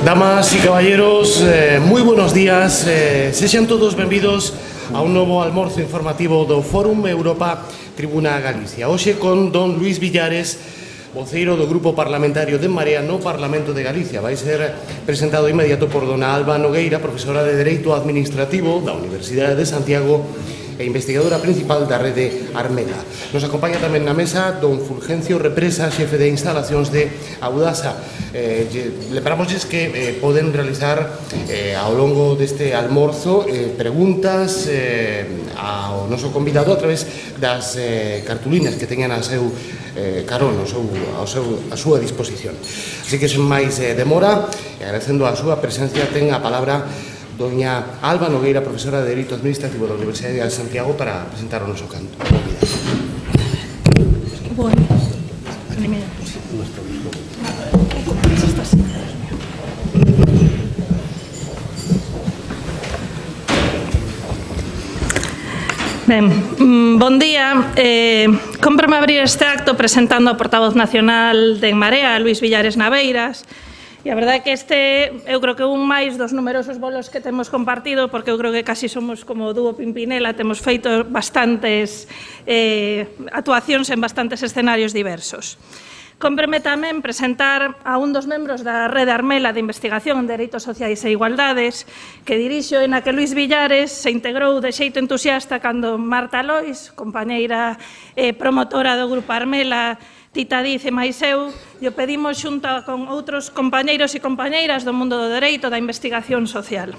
Damas y caballeros, moi buenos días. Sexan todos benvidos a un novo almorzo informativo do Fórum Europa Tribuna Galicia. Hoxe con don Luís Villares, voceiro do Grupo Parlamentario de En Marea no Parlamento de Galicia. Vai ser presentado inmediato por dona Alba Nogueira, profesora de Dereito Administrativo da Universidade de Santiago e investigadora principal da Rede Armela. Nos acompaña tamén na mesa don Fulgencio Represa, xefe de instalacións de Audasa. Lembramos que poden realizar ao longo deste almorzo preguntas ao noso convidado a través das cartulinas que teñan a seu carón, a súa disposición. Así que sen máis demora, agradecendo a súa presencia, ten a palabra doña Alba Nogueira, profesora de Dereito Administrativo da Universidade de Santiago, para presentar o noso canto. Ben, bon día. Cómprame abrir este acto presentando ao portavoz nacional de En Marea, Luís Villares Naveiras. E a verdade é que eu creo que un máis dos numerosos bolos que temos compartido, porque eu creo que casi somos como o dúo Pimpinela, temos feito bastantes actuacións en bastantes escenarios diversos. Cómpreme tamén presentar a un dos membros da Rede Armela de Investigación en Dereitos Sociais e Igualdades, que dirixo e na que Luís Villares se integrou de xeito entusiasta cando Marta Lois, compañeira promotora do Grupo Armela, Tita Diz e máis eu, e o pedimos xunto con outros compañeiros e compañeiras do mundo do dereito da investigación social.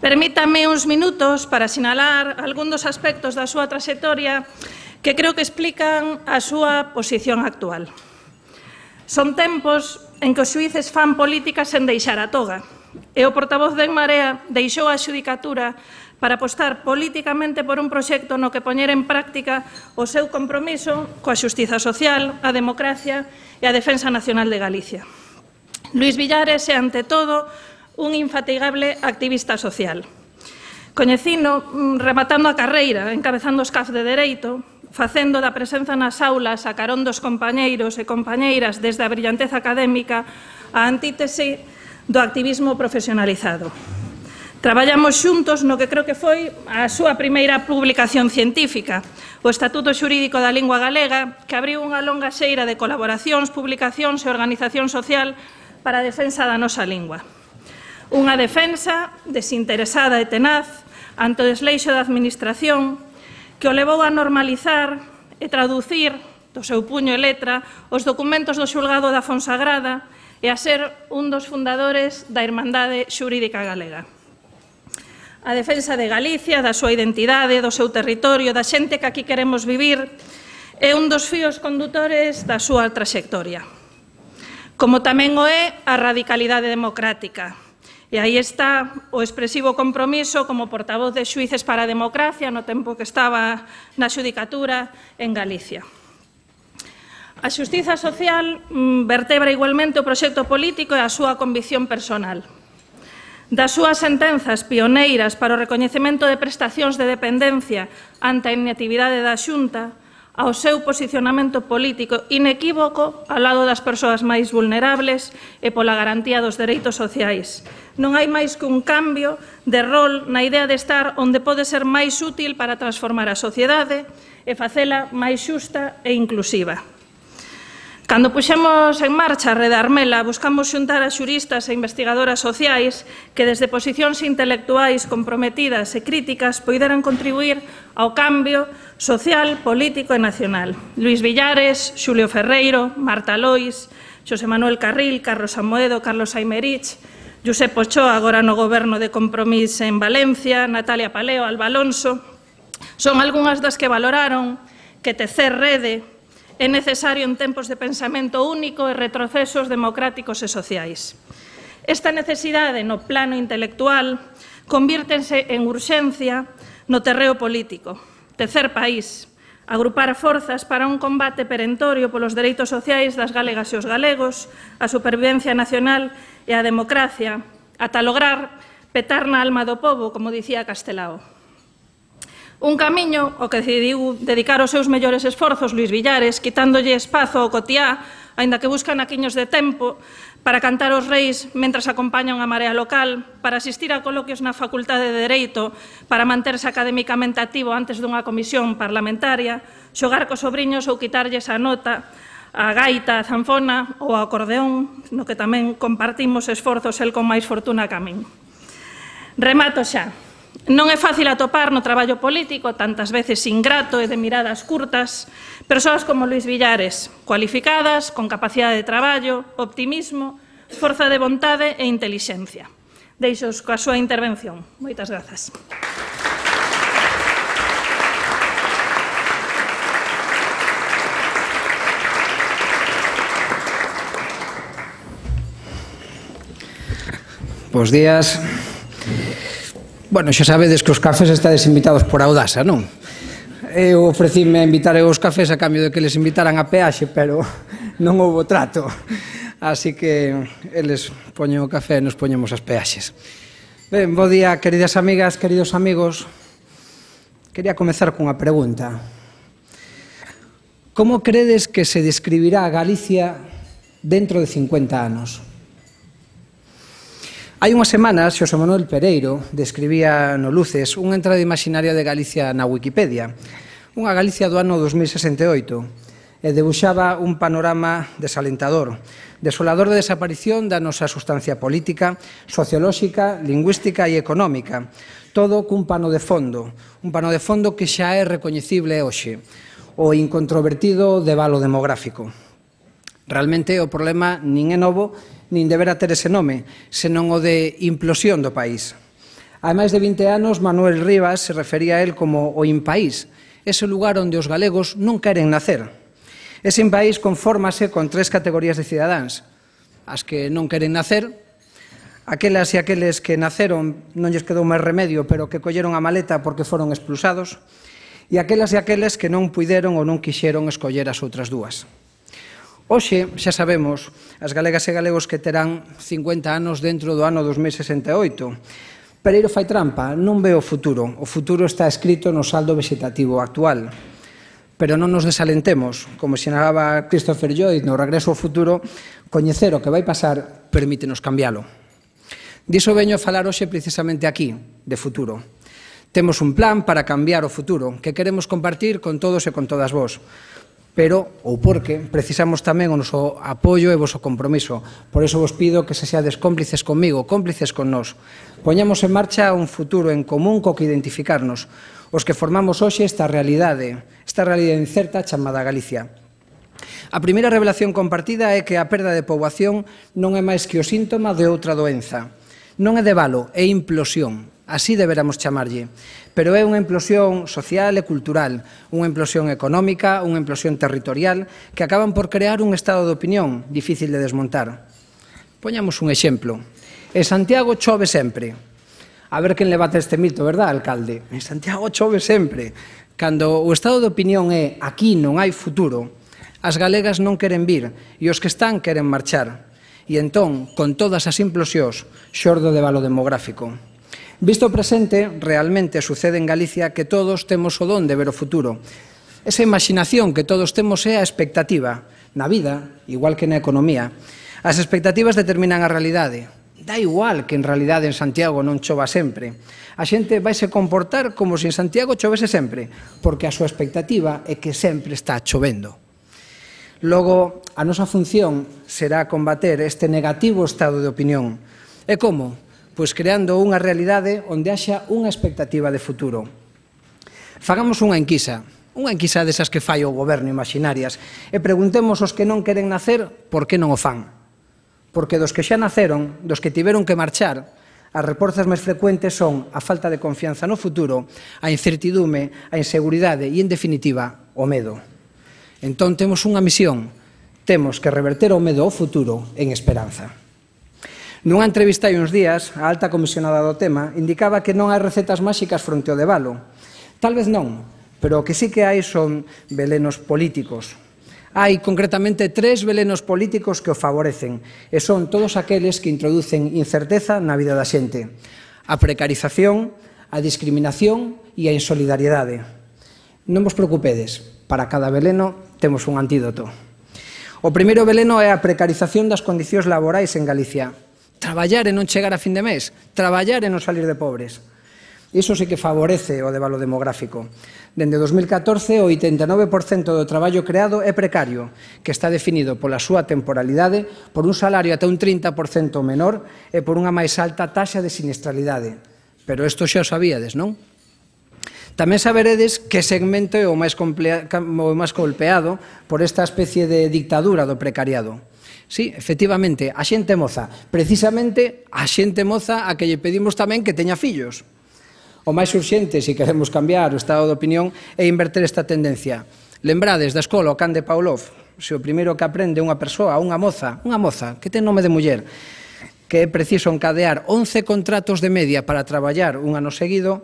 Permítame uns minutos para sinalar algún dos aspectos da súa traxectoria que creo que explican a súa posición actual. Son tempos en que os xuíces fan política sen deixar a toga, e o portavoz de En Marea deixou a xudicatura para apostar políticamente por un proxecto no que poñer en práctica o seu compromiso coa xustiza social, a democracia e a defensa nacional de Galicia. Luís Villares é, ante todo, un infatigable activista social. Coñecino rematando a carreira, encabezando os CAF de Dereito, facendo da presenza nas aulas a carón dos compañeiros e compañeiras desde a brillanteza académica a antítese do activismo profesionalizado. Traballamos xuntos no que creo que foi a súa primeira publicación científica, o Estatuto Xurídico da Lingua Galega, que abriu unha longa xeira de colaboracións, publicacións e organización social para a defensa da nosa lingua. Unha defensa desinteresada e tenaz ante o desleixo da administración que o levou a normalizar e traducir do seu puño e letra os documentos do xulgado da Fonsagrada e a ser un dos fundadores da Irmandade Xurídica Galega. A defensa de Galicia, da súa identidade, do seu territorio, da xente que aquí queremos vivir, é un dos fíos condutores da súa traxectoria. Como tamén o é a radicalidade democrática. E aí está o expresivo compromiso como portavoz de Xuíces para a Democracia no tempo que estaba na xudicatura en Galicia. A xustiza social vertebra igualmente o proxecto político e a súa convicción personal. Das súas sentenzas pioneiras para o recoñecemento de prestacións de dependencia ante a inactividade da Xunta, ao seu posicionamento político inequívoco ao lado das persoas máis vulnerables e pola garantía dos dereitos sociais. Non hai máis que un cambio de rol na idea de estar onde pode ser máis útil para transformar a sociedade e facela máis xusta e inclusiva. Cando puxemos en marcha a Rede Armela, buscamos xuntar a xuristas e investigadoras sociais que desde posicións intelectuais comprometidas e críticas poideran contribuir ao cambio social, político e nacional. Luís Villares, Xulio Ferreiro, Marta Lois, Xosé Manuel Carril, Carlos Amoedo, Carlos Aymerich, Josep Ochoa, agora no Goberno de Compromís en Valencia, Natalia Paleo, Alba Alonso, son algunhas das que valoraron que tecer rede é necesario en tempos de pensamento único e retrocesos democráticos e sociais. Esta necesidade no plano intelectual convírtense en urxencia no terreo político. Tecer país, agrupar forzas para un combate perentorio polos dereitos sociais das galegas e os galegos, a supervivencia nacional e a democracia, ata lograr petar na alma do pobo, como dicía Castelao. Un camiño ao que decidiu dedicar os seus mellores esforzos Luís Villares, quitándolle espazo ao cotiá, aínda que buscan aquiños de tempo, para cantar os reis mentras acompaña unha marea local, para asistir a coloquios na Facultade de Dereito, para manterse académicamente activo antes dunha comisión parlamentaria, xogar cos sobriños ou quitarlles a nota, a gaita, a zanfona ou a acordeón, no que tamén compartimos esforzos el con máis fortuna que a min. Remato xa. Non é fácil atopar no traballo político, tantas veces ingrato e de miradas curtas, persoas como Luís Villares, cualificadas, con capacidade de traballo, optimismo, forza de vontade e intelixencia. Deixos coa súa intervención. Moitas grazas. Bos días. Bueno, xa sabedes que os cafés estades invitados por Audasa, non? Eu ofrecíme a invitar os cafés a cambio de que les invitaran a peaxe, pero non houbo trato. Así que eles poñen o café e nos poñemos as peaxes. Ben, bo día, queridas amigas, queridos amigos. Quería comezar cunha pregunta. Como credes que se describirá a Galicia dentro de 50 anos? Hai unhas semanas, Xosé Manuel Pereiro describía no Luces unha entrada imaginaria de Galicia na Wikipedia, unha Galicia do ano 2068, e debuxaba un panorama desalentador, desolador de desaparición da nosa sustancia política, sociolóxica, lingüística e económica, todo cun pano de fondo que xa é recoñecible hoxe, o incontrovertido debalo demográfico. Realmente o problema nin é novo, nin debera ter ese nome, senón o de implosión do país. Hai máis de 20 anos, Manuel Rivas se refería a él como o impaís, ese lugar onde os galegos non queren nacer. Ese impaís confórmase con 3 categorías de cidadáns: as que non queren nacer, aquelas e aqueles que naceron non lles quedou máis remedio, pero que colleron a maleta porque foron expulsados, e aquelas e aqueles que non puideron ou non quixeron escoller as outras dúas. Hoxe, xa sabemos, as galegas e galegos que terán 50 anos dentro do ano 2068. Pereiro fai trampa, non ve o futuro está escrito no saldo vegetativo actual. Pero non nos desalentemos, como sinalaba Christopher Lloyd no Regreso ao futuro, coñecer o que vai pasar permítenos cambialo. Diso veño a falar hoxe precisamente aquí, de futuro. Temos un plan para cambiar o futuro, que queremos compartir con todos e con todas vós. Pero, ou porque, precisamos tamén o noso apoio e o voso compromiso. Por iso vos pido que se seades cómplices conmigo, cómplices con nós. Poñamos en marcha un futuro en común co que identificarnos, os que formamos hoxe esta realidade incerta chamada Galicia. A primeira revelación compartida é que a perda de poboación non é máis que o síntoma de outra doenza. Non é debalo, é implosión. Así deberamos chamarlle. Pero é unha implosión social e cultural, unha implosión económica, unha implosión territorial, que acaban por crear un estado de opinión difícil de desmontar. Poñamos un exemplo. En Santiago chove sempre. A ver quen levata este mito, verdad, alcalde? En Santiago chove sempre. Cando o estado de opinión é aquí non hai futuro, as galegas non queren vir e os que están queren marchar. E entón, con todas as implosións, xorde o debalo demográfico. Visto o presente, realmente sucede en Galicia que todos temos o don de ver o futuro. Esa imaginación que todos temos é a expectativa. Na vida, igual que na economía, as expectativas determinan a realidade. Dá igual que en realidade en Santiago non chova sempre. A xente vaise comportar como se en Santiago chovese sempre, porque a súa expectativa é que sempre está chovendo. Logo, a nosa función será combater este negativo estado de opinión. E como? Pois creando unha realidade onde haxa unha expectativa de futuro. Fagamos unha enquisa desas que fai o goberno imaginarias, e preguntemos aos que non queren nacer por que non o fan. Porque dos que xa naceron, dos que tiveron que marchar, as respostas máis frecuentes son a falta de confianza no futuro, a incertidume, a inseguridade e, en definitiva, o medo. Entón temos unha misión, temos que reverter o medo ao futuro en esperanza. Nunha entrevista hai uns días, a alta comisionada do tema indicaba que non hai recetas máxicas fronte ao debalo. Tal vez non, pero o que sí que hai son velenos políticos. Hai concretamente 3 velenos políticos que o favorecen, e son todos aqueles que introducen incerteza na vida da xente: a precarización, a discriminación e a insolidariedade. Non vos preocupedes, para cada veleno temos un antídoto. O primeiro veleno é a precarización das condicións laborais en Galicia. Traballar e non chegar a fin de mes, traballar e non salir de pobres. Iso sí que favorece o debalo demográfico. Dende 2014, o 89% do traballo creado é precario, que está definido pola súa temporalidade, por un salario ata un 30% menor e por unha máis alta taxa de siniestralidade. Pero isto xa o sabíades, non? Tamén saberedes que segmento é o máis golpeado por esta especie de dictadura do precariado. Sí, efectivamente, a xente moza, precisamente a xente moza a que lle pedimos tamén que teña fillos. O máis urxente, se queremos cambiar o estado de opinión, é inverter esta tendencia. Lembrades da escola o can de Pavlov, se o primeiro que aprende unha persoa, unha moza, que ten nome de muller, que é preciso encadear 11 contratos de media para traballar un ano seguido,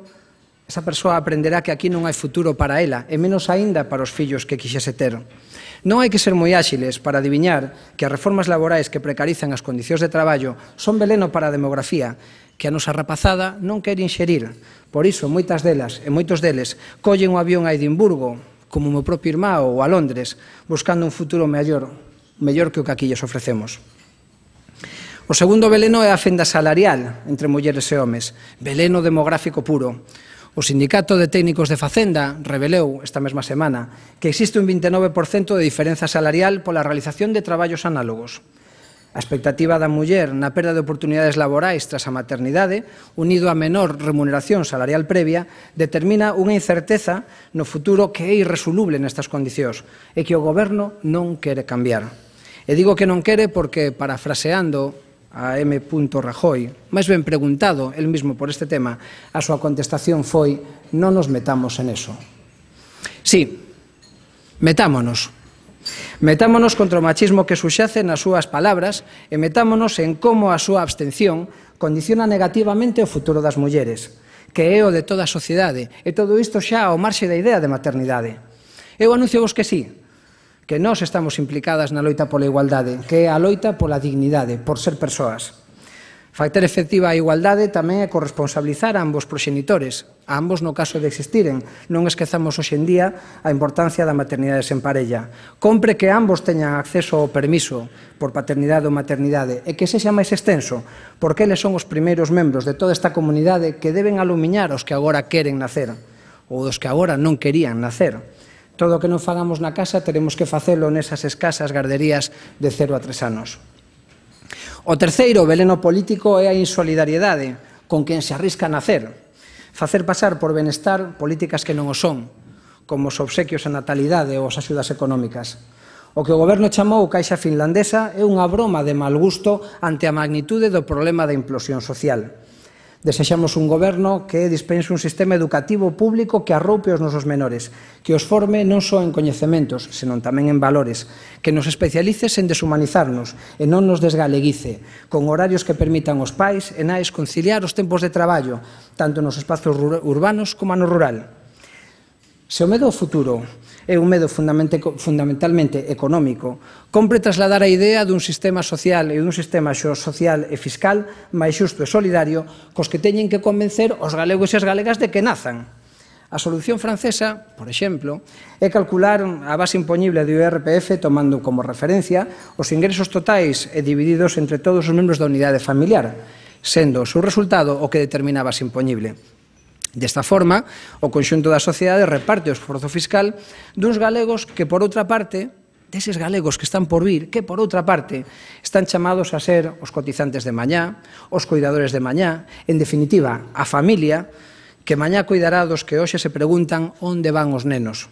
esa persoa aprenderá que aquí non hai futuro para ela, e menos aínda para os fillos que quixese ter. Non hai que ser moi áxiles para adiviñar que as reformas laborais que precarizan as condicións de traballo son veleno para a demografía, que a nosa rapazada non quere inxerir. Por iso, moitas delas e moitos deles collen un avión a Edimburgo, como o meu propio irmão, ou a Londres, buscando un futuro mellor que o que aquí lles ofrecemos. O segundo veleno é a fenda salarial entre mulleres e homes, veleno demográfico puro. O Sindicato de Técnicos de Facenda revelou esta mesma semana que existe un 29% de diferenza salarial pola realización de traballos análogos. A expectativa da muller na perda de oportunidades laborais tras a maternidade, unido a menor remuneración salarial previa, determina unha incerteza no futuro que é irresoluble nestas condicións e que o Goberno non quere cambiar. E digo que non quere porque, parafraseando a M. Rajoy, máis ben preguntado el mismo por este tema, a súa contestación foi: non nos metamos en eso. Sí, metámonos. Metámonos contra o machismo que subxace nas súas palabras e metámonos en como a súa abstención condiciona negativamente o futuro das mulleres, que é o de toda a sociedade, e todo isto xa ao marxe da idea de maternidade. Eu anuncio vos que sí, que nós estamos implicadas na loita pola igualdade, que é a loita pola dignidade, por ser persoas. Facer efectiva a igualdade tamén é corresponsabilizar a ambos proxenitores, a ambos no caso de existiren. Non esquezamos hoxe en día a importancia da maternidade sen parella. Compre que ambos teñan acceso ao permiso por paternidade ou maternidade e que sexa máis extenso, porque eles son os primeiros membros de toda esta comunidade que deben alumiñar os que agora queren nacer ou dos que agora non querían nacer. Todo o que non fagamos na casa teremos que facelo nesas escasas garderías de 0 a 3 anos. O terceiro veleno político é a insolidariedade con quen se arrisca a nacer. Facer pasar por benestar políticas que non o son, como os obsequios a natalidade ou as axudas económicas. O que o Goberno chamou Caixa Finlandesa é unha broma de mal gusto ante a magnitude do problema da implosión social. Desexamos un goberno que dispense un sistema educativo público que arroupe os nosos menores, que os forme non só en coñecementos, senón tamén en valores, que nos especialice sen deshumanizarnos e non nos desgaleguice, con horarios que permitan aos pais e nais conciliar os tempos de traballo, tanto nos espazos urbanos como no rural. Se o medo ao futuro é un medo fundamentalmente económico, compre trasladar a idea dun sistema social e dun sistema social e fiscal máis xusto e solidario cos que teñen que convencer os galegos e as galegas de que nazan. A solución francesa, por exemplo, é calcular a base impoñible do IRPF tomando como referencia os ingresos totais e divididos entre todos os membros da unidade familiar, sendo o seu resultado o que determina a base impoñible. Desta forma, o conxunto da sociedade reparte o esforzo fiscal duns galegos que, por outra parte, deses galegos que están por vir, que, por outra parte, están chamados a ser os cotizantes de mañá, os cuidadores de mañá, en definitiva, a familia que mañá cuidará dos que hoxe se preguntan onde van os nenos.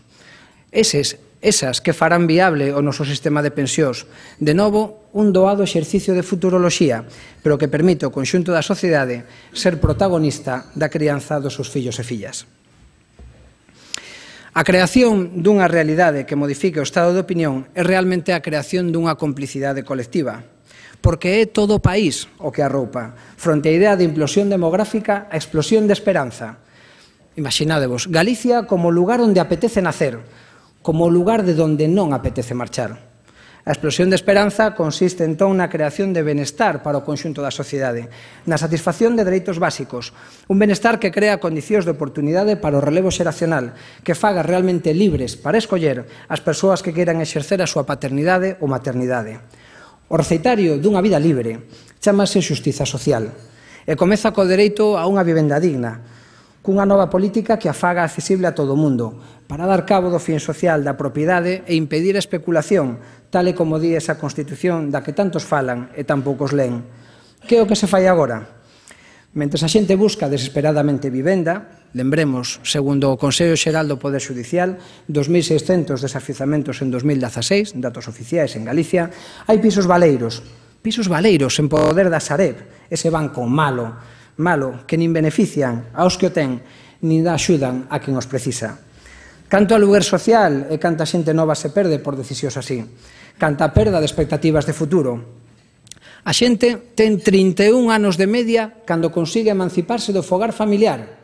Esas que farán viable o noso sistema de pensións. De novo, un doado exercicio de futuroloxía, pero que permite ao conxunto da sociedade ser protagonista da crianza dos seus fillos e fillas. A creación dunha realidade que modifique o estado de opinión é realmente a creación dunha complicidade colectiva, porque é todo o país o que arroupa, fronte á idea de implosión demográfica, a explosión de esperanza. Imaginádevos, Galicia como lugar onde apetece nacer, como o lugar de donde non apetece marchar. A explosión de esperanza consiste entón na creación de benestar para o conxunto da sociedade, na satisfacción de dereitos básicos, un benestar que crea condicións de oportunidade para o relevo xeracional, que faga realmente libres para escoller as persoas que queiran exercer a súa paternidade ou maternidade. O receitario dunha vida libre chámase xustiza social e comeza co dereito a unha vivenda digna, cunha nova política que a faga accesible a todo o mundo, para dar cabo do fin social da propiedade e impedir a especulación, tal e como di esa Constitución da que tantos falan e tan poucos len. Que é o que se fai agora? Mentres a xente busca desesperadamente vivenda, lembremos, segundo o Consello Xeral do Poder Xudicial, 2.600 desafiuzamentos en 2016, datos oficiais en Galicia, hai pisos baleiros en poder da Sareb, ese banco malo, que nin benefician aos que o ten, nin axudan a quen os precisa. Canto aluguer social e canta xente nova se perde por decisións así. Canta perda de expectativas de futuro. A xente ten 31 anos de media cando consigue emanciparse do fogar familiar.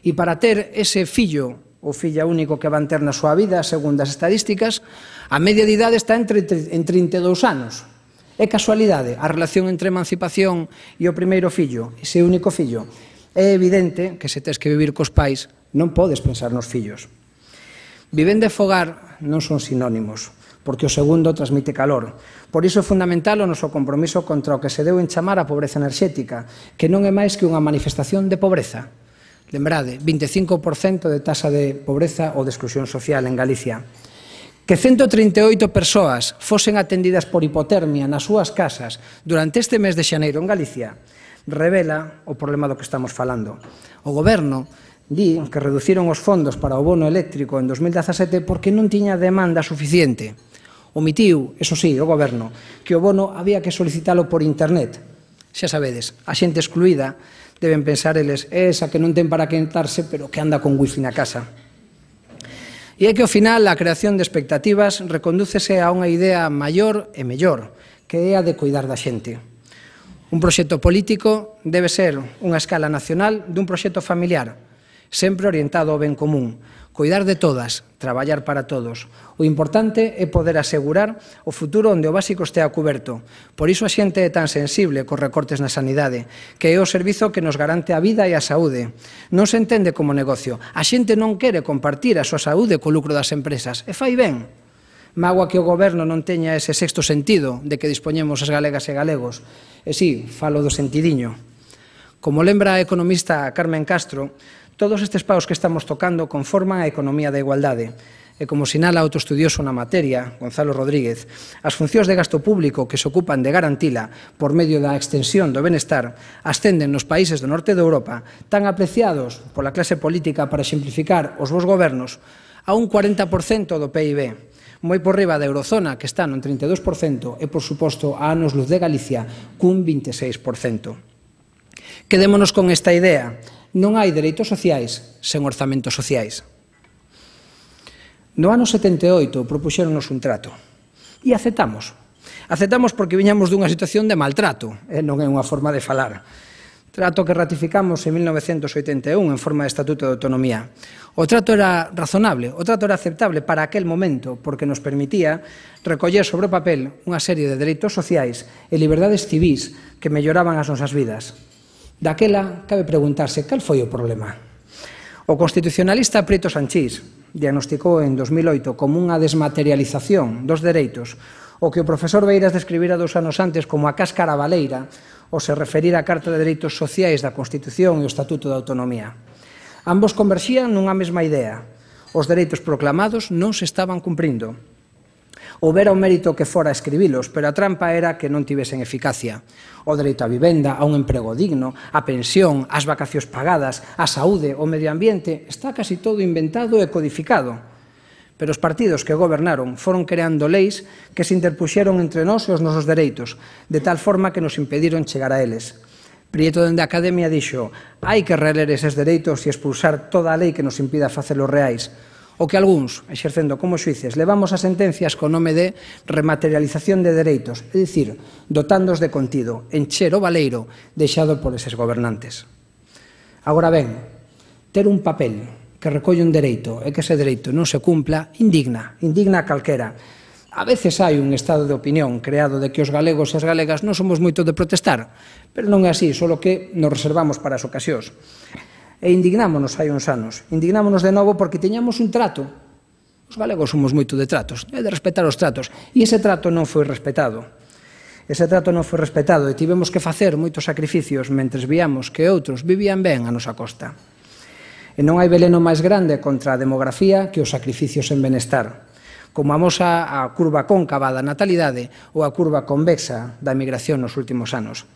E para ter ese fillo ou filla único que van ter na súa vida, segundo as estadísticas, a media de idade está en 32 anos. É casualidade a relación entre emancipación e o primeiro fillo, ese único fillo. É evidente que se tes que vivir cos pais, non podes pensar nos fillos. Vivenda e fogar non son sinónimos, porque o segundo transmite calor. Por iso é fundamental o noso compromiso contra o que se deu en chamar a pobreza enerxética, que non é máis que unha manifestación de pobreza. Lembrade, 25% de tasa de pobreza ou de exclusión social en Galicia. Que 138 persoas fosen atendidas por hipotermia nas súas casas durante este mes de xaneiro en Galicia revela o problema do que estamos falando. O Goberno di que reduciron os fondos para o bono eléctrico en 2017 porque non tiña demanda suficiente. Omitiu, eso sí, o Goberno, que o bono había que solicitalo por internet. Xa sabedes, a xente excluída, deben pensar eles, é esa que non ten para quentarse, pero que anda con wifi na casa. E é que ao final a creación de expectativas recondúcese a unha idea maior e mellor, que é a de cuidar da xente. Un proxecto político debe ser unha escala nacional dun proxecto familiar, sempre orientado ao ben común, cuidar de todas, traballar para todos. O importante é poder asegurar o futuro onde o básico estea cuberto. Por iso a xente é tan sensible cos recortes na sanidade, que é o servizo que nos garante a vida e a saúde. Non se entende como negocio. A xente non quere compartir a súa saúde co lucro das empresas. E fai ben. Mágoa que o Goberno non teña ese sexto sentido de que dispoñemos as galegas e galegos. E si, falo do sentidiño. Como lembra a economista Carmen Castro, todos estes paus que estamos tocando conforman a economía da igualdade. E como sinala outro estudioso na materia, Gonzalo Rodríguez, as funcións de gasto público que se ocupan de garantila por medio da extensión do benestar ascenden nos países do norte de Europa, tan apreciados pola clase política para exemplificar os bons gobernos, a un 40% do PIB, moi por riba da eurozona, que está no 32%, e, por suposto, a anos luz de Galicia, cun 26%. Quedémonos con esta idea. Non hai dereitos sociais sen orzamentos sociais. No ano 78 propuxéronos un trato e aceptamos. Aceptamos porque viñamos dunha situación de maltrato, e non é unha forma de falar. Trato que ratificamos en 1981 en forma de Estatuto de Autonomía. O trato era razonable, o trato era aceptable para aquel momento porque nos permitía recoller sobre o papel unha serie de dereitos sociais e liberdades civís que melloraban as nosas vidas. Daquela, cabe preguntarse cal foi o problema. O constitucionalista Prieto Sanchís diagnosticou en 2008 como unha desmaterialización dos dereitos o que o profesor Beiras describira 2 anos antes como a cáscara baleira ou se referir á Carta de Dereitos Sociais da Constitución e o Estatuto de Autonomía. Ambos converxían nunha mesma idea. Os dereitos proclamados non se estaban cumprindo. Houbera un mérito que fora escribilos, pero a trampa era que non tivesen eficacia. O dereito á vivenda, a un emprego digno, a pensión, as vacacións pagadas, a saúde, o medio ambiente, está casi todo inventado e codificado. Pero os partidos que gobernaron foron creando leis que se interpuxeron entre nós e os nosos dereitos, de tal forma que nos impediron chegar a eles. Prieto dende a Academia dixo: hai que reler eses dereitos e expulsar toda a lei que nos impida facelos reais. O que algúns, exercendo como xuíces, levamos a sentencias con nome de rematerialización de dereitos, é dicir, dotándos de contido, encher o baleiro deixado por eses gobernantes. Agora ben, ter un papel que recolle un dereito e que ese dereito non se cumpla indigna a calquera. A veces hai un estado de opinión creado de que os galegos e as galegas non somos moito de protestar, pero non é así, só que nos reservamos para as ocasións. E indignámonos hai uns anos. Indignámonos de novo porque tiñamos un trato. Os galegos somos moito de tratos, é de respetar os tratos. E ese trato non foi respetado. Ese trato non foi respetado e tivemos que facer moitos sacrificios mentres víamos que outros vivían ben a nosa costa. E non hai veleno máis grande contra a demografía que os sacrificios en benestar, como amosa a curva cóncava da natalidade ou a curva convexa da emigración nos últimos anos.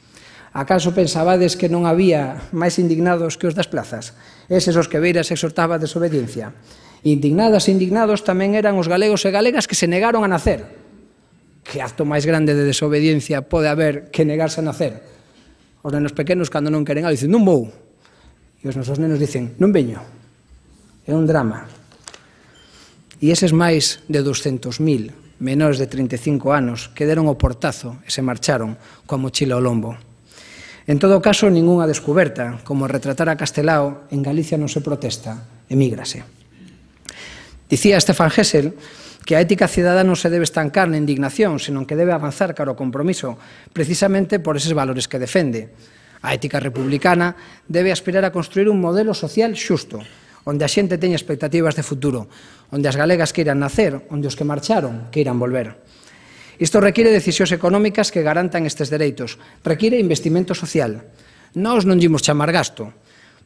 Acaso pensabades que non había máis indignados que os das plazas? Eses os que Beiras exhortaba a desobediencia. Indignadas e indignados tamén eran os galegos e galegas que se negaron a nacer. Que acto máis grande de desobediencia pode haber que negarse a nacer? Os nenos pequenos, cando non queren algo, dicen, non vou. E os nosos nenos dicen, non veño. É un drama. E eses máis de 200.000 menores de 35 anos que deron o portazo e se marcharon coa mochila ao lombo. En todo caso, ningunha descuberta, como retratar a Castelao, en Galicia non se protesta, emígrase. Dicía Stefan Hessel que a ética cidadá non se debe estancar na indignación, senón que debe avanzar cara ao compromiso, precisamente por eses valores que defende. A ética republicana debe aspirar a construir un modelo social xusto, onde a xente teña expectativas de futuro, onde as galegas queiran nacer, onde os que marcharon queiran volver. Isto require decisións económicas que garantan estes dereitos, require investimento social. Nós non dimos chamar gasto,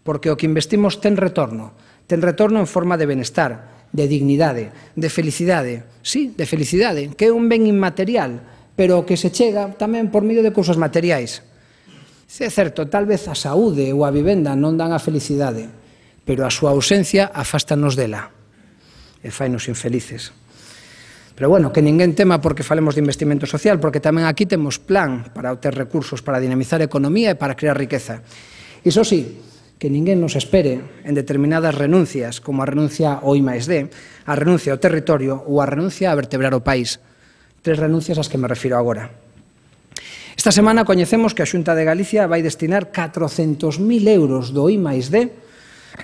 porque o que investimos ten retorno en forma de benestar, de dignidade, de felicidade, sí, de felicidade, que é un ben inmaterial, pero o que se chega tamén por medio de cousas materiais. É certo, tal vez a saúde ou a vivenda non dan a felicidade, pero a súa ausencia afástanos dela e fainos infelices. Pero bueno, que ninguén tema porque falemos de investimento social, porque tamén aquí temos plan para obter recursos para dinamizar a economía e para crear riqueza. Iso sí, que ninguén nos espere en determinadas renuncias, como a renuncia ao I+D, a renuncia ao territorio ou a renuncia a vertebrar o país. 3 renuncias ás que me refiro agora. Esta semana coñecemos que a Xunta de Galicia vai destinar 400.000 euros do I+D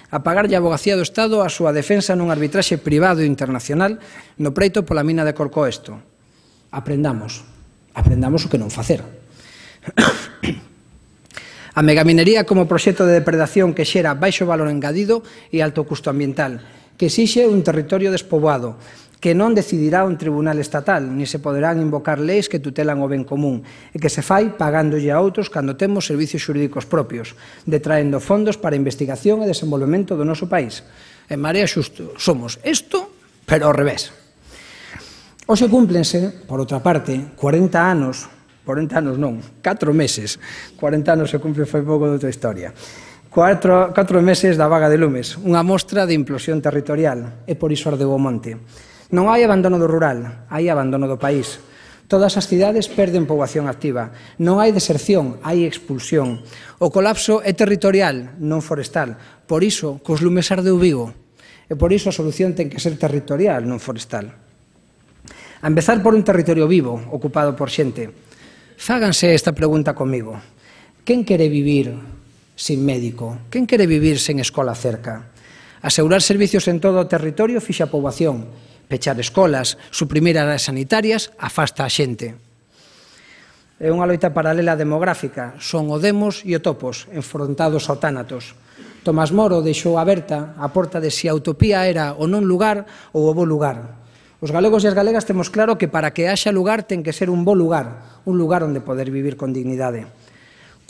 a pagarlle a Avogacía do Estado a súa defensa nun arbitraxe privado e internacional no preito pola mina de Corcoesto. Aprendamos o que non facer. A megaminería como proxecto de depredación que xera baixo valor engadido e alto custo ambiental, que exixe un territorio despoboado, que non decidirá un tribunal estatal, ni se poderán invocar leis que tutelan o ben común, e que se fai pagándolle a outros cando temos servicios xurídicos propios, detraendo fondos para investigación e desenvolvemento do noso país. En Marea xusto, somos isto, pero ao revés. Hoxe cúmplense, por outra parte, 40 anos non, 4 meses, 40 anos se cumplen foi pouco de outra historia, 4 meses da vaga de lumes, unha mostra de implosión territorial, e por iso ardeu o monte. Non hai abandono do rural, hai abandono do país. Todas as cidades perden poboación activa. Non hai deserción, hai expulsión. O colapso é territorial, non forestal. Por iso, cos lumes ardeu Vigo. E por iso a solución ten que ser territorial, non forestal. A empezar por un territorio vivo, ocupado por xente. Fáganse esta pregunta comigo. Quen quere vivir sin médico? Quen quere vivir sen escola cerca? Asegurar servicios en todo o territorio fixa a poboación. Pechar escolas, suprimir áreas sanitarias, afasta a xente. É unha loita paralela demográfica, son o demos e o topos, enfrontados ao tánatos. Tomás Moro deixou aberta a porta de se a utopía era o non lugar ou o bo lugar. Os galegos e as galegas temos claro que para que haxa lugar ten que ser un bo lugar, un lugar onde poder vivir con dignidade.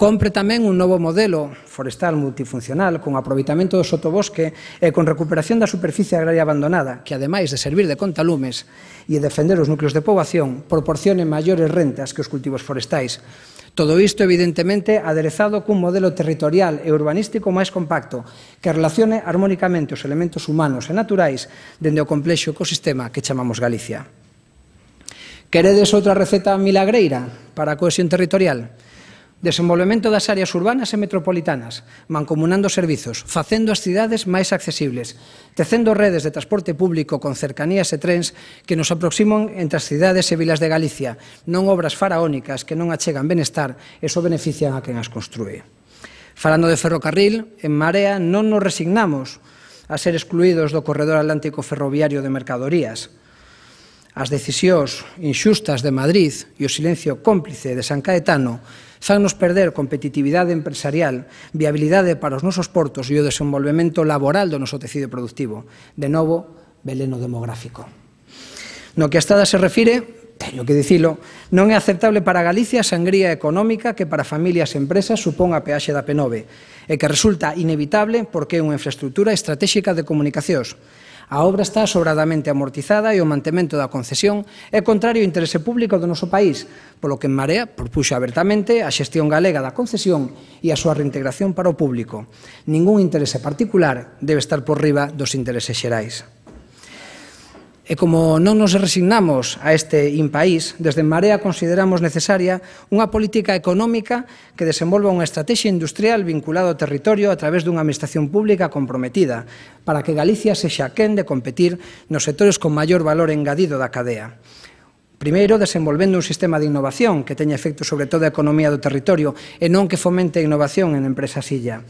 Compre tamén un novo modelo forestal multifuncional con aproveitamento do sotobosque e con recuperación da superficie agraria abandonada, que ademais de servir de contalumes e defender os núcleos de poboación, proporcione maiores rentas que os cultivos forestais. Todo isto, evidentemente, aderezado cun modelo territorial e urbanístico máis compacto que relacione armónicamente os elementos humanos e naturais dende o complexo ecosistema que chamamos Galicia. Queredes outra receta milagreira para a cohesión territorial? Desenvolvemento das áreas urbanas e metropolitanas, mancomunando servizos, facendo as cidades máis accesibles, tecendo redes de transporte público con cercanías e trens que nos aproximan entre as cidades e vilas de Galicia, non obras faraónicas que non achegan benestar e só benefician a quen as construe. Falando de ferrocarril, en Marea non nos resignamos a ser excluídos do corredor atlántico ferroviario de mercadorías. As decisións inxustas de Madrid e o silencio cómplice de San Caetano fannos perder competitividade empresarial, viabilidade para os nosos portos e o desenvolvemento laboral do noso tecido productivo. De novo, veleno demográfico. No que a Estada se refire, teño que dicilo, non é aceptable para Galicia a sangría económica que para familias e empresas supón a peaxe da P9 e que resulta inevitable porque é unha infraestructura estratégica de comunicacións. A obra está sobradamente amortizada e o mantemento da concesión é contrario ao interese público do noso país, polo que En Marea propuxo abertamente a xestión galega da concesión e a súa reintegración para o público. Ningún interese particular debe estar por riba dos intereses xerais. E como non nos resignamos a este impaís, desde En Marea consideramos necesaria unha política económica que desenvolva unha estrategia industrial vinculada ao territorio a través dunha administración pública comprometida para que Galicia sexa quen de competir nos sectores con maior valor engadido da cadea. Primeiro, desenvolvendo un sistema de innovación que teña efecto sobre toda a economía do territorio e non que fomente a innovación en empresas illa.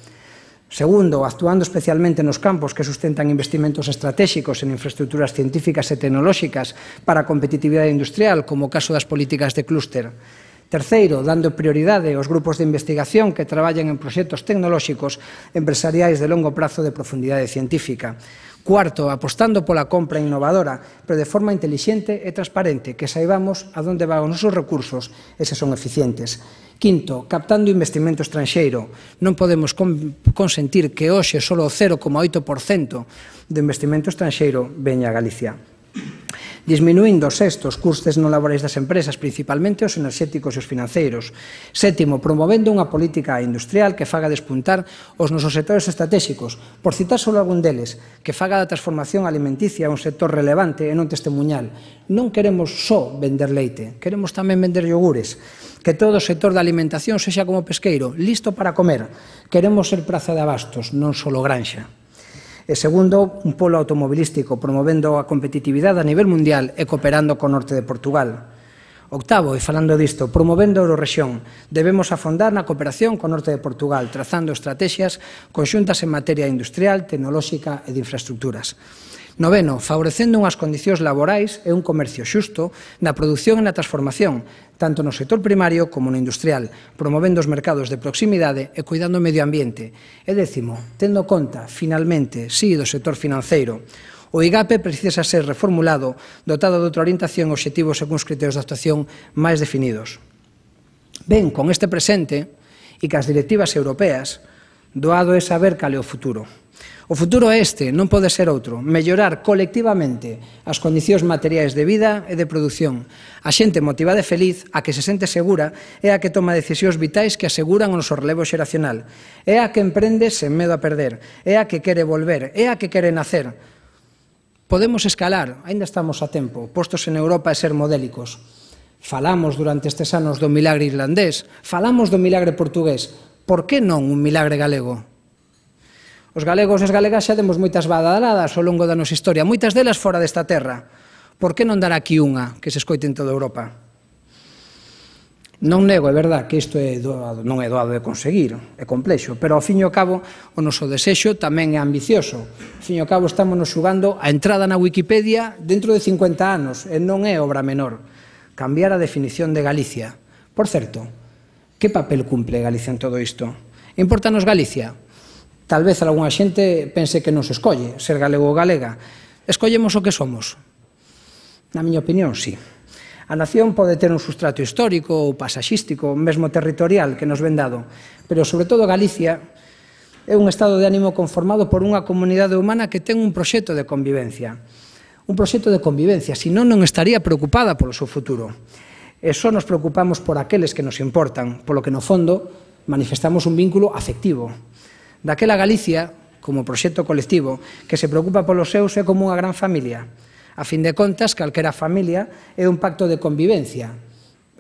Segundo, actuando especialmente nos campos que sustentan investimentos estratégicos en infraestructuras científicas e tecnolóxicas para a competitividade industrial, como o caso das políticas de clúster. Terceiro, dando prioridade aos grupos de investigación que traballan en proxectos tecnolóxicos empresariais de longo prazo de profundidade científica. Cuarto, apostando pola compra innovadora, pero de forma intelixente e transparente, que saibamos a onde van os nosos recursos e se son eficientes. Quinto, captando investimento estranxeiro. Non podemos consentir que hoxe só o 0,8% do investimento estranxeiro veña a Galicia. Disminuindo, sexto, os custes non laborais das empresas, principalmente os enerxéticos e os financeiros. Sétimo, promovendo unha política industrial que faga despuntar os nosos sectores estratégicos. Por citar só algún deles, que faga da transformación alimenticia un sector relevante e non testemuñal. Non queremos só vender leite, queremos tamén vender iogures. Que todo o sector da alimentación sexa como pesqueiro, listo para comer. Queremos ser praza de abastos, non só granxa. E segundo, un polo automobilístico, promovendo a competitividade a nivel mundial e cooperando co norte de Portugal. Octavo, e falando disto, promovendo a Eurorrexión, debemos afondar na cooperación co norte de Portugal, trazando estrategias conxuntas en materia industrial, tecnolóxica e de infraestructuras. Noveno, favorecendo unhas condicións laborais e un comercio xusto na produción e na transformación, tanto no sector primario como no industrial, promovendo os mercados de proximidade e cuidando o medio ambiente. E décimo, tendo conta, finalmente, sí, do sector financeiro, o IGAPE precisa ser reformulado, dotado de outra orientación e obxectivos seguns criterios de actuación máis definidos. Ben, con este presente e cas directivas europeas, doado é saber cal é o futuro. O futuro é este, non pode ser outro, mellorar colectivamente as condicións materiais de vida e de produción. A xente motivada e feliz, a que se sente segura, é a que toma decisións vitais que aseguran o noso relevo xeracional. É a que emprende sen medo a perder, é a que quere volver, é a que quere nacer. Podemos escalar, aínda estamos a tempo, postos en Europa e ser modélicos. Falamos durante estes anos do milagre irlandés, falamos do milagre portugués. Por que non un milagre galego? Os galegos e as galegas xa demos moitas badaladas ao longo da nosa historia, moitas delas fora desta terra. Por que non dar aquí unha que se escoite en toda Europa? Non nego, é verdad, que isto non é doado de conseguir, é complexo, pero ao fin e ao cabo o noso desexo tamén é ambicioso. Ao fin e ao cabo estamos xugando a entrada na Wikipedia dentro de 50 anos, e non é obra menor. Cambiar a definición de Galicia. Por certo, que papel cumple Galicia en todo isto? Importanos Galicia? Tal vez algunha xente pense que non se escolle ser galego ou galega. Escollemos o que somos? Na miña opinión, sí. A nación pode ter un sustrato histórico ou pasaxístico, mesmo territorial, que nos ven dado, pero, sobre todo, Galicia é un estado de ánimo conformado por unha comunidade humana que ten un proxecto de convivencia. Un proxecto de convivencia, senón non estaría preocupada polo seu futuro. E só nos preocupamos por aqueles que nos importan, polo que, no fondo, manifestamos un vínculo afectivo. Daquela Galicia, como proxecto colectivo, que se preocupa polos seus é como unha gran familia. A fin de contas, calquera familia é un pacto de convivencia,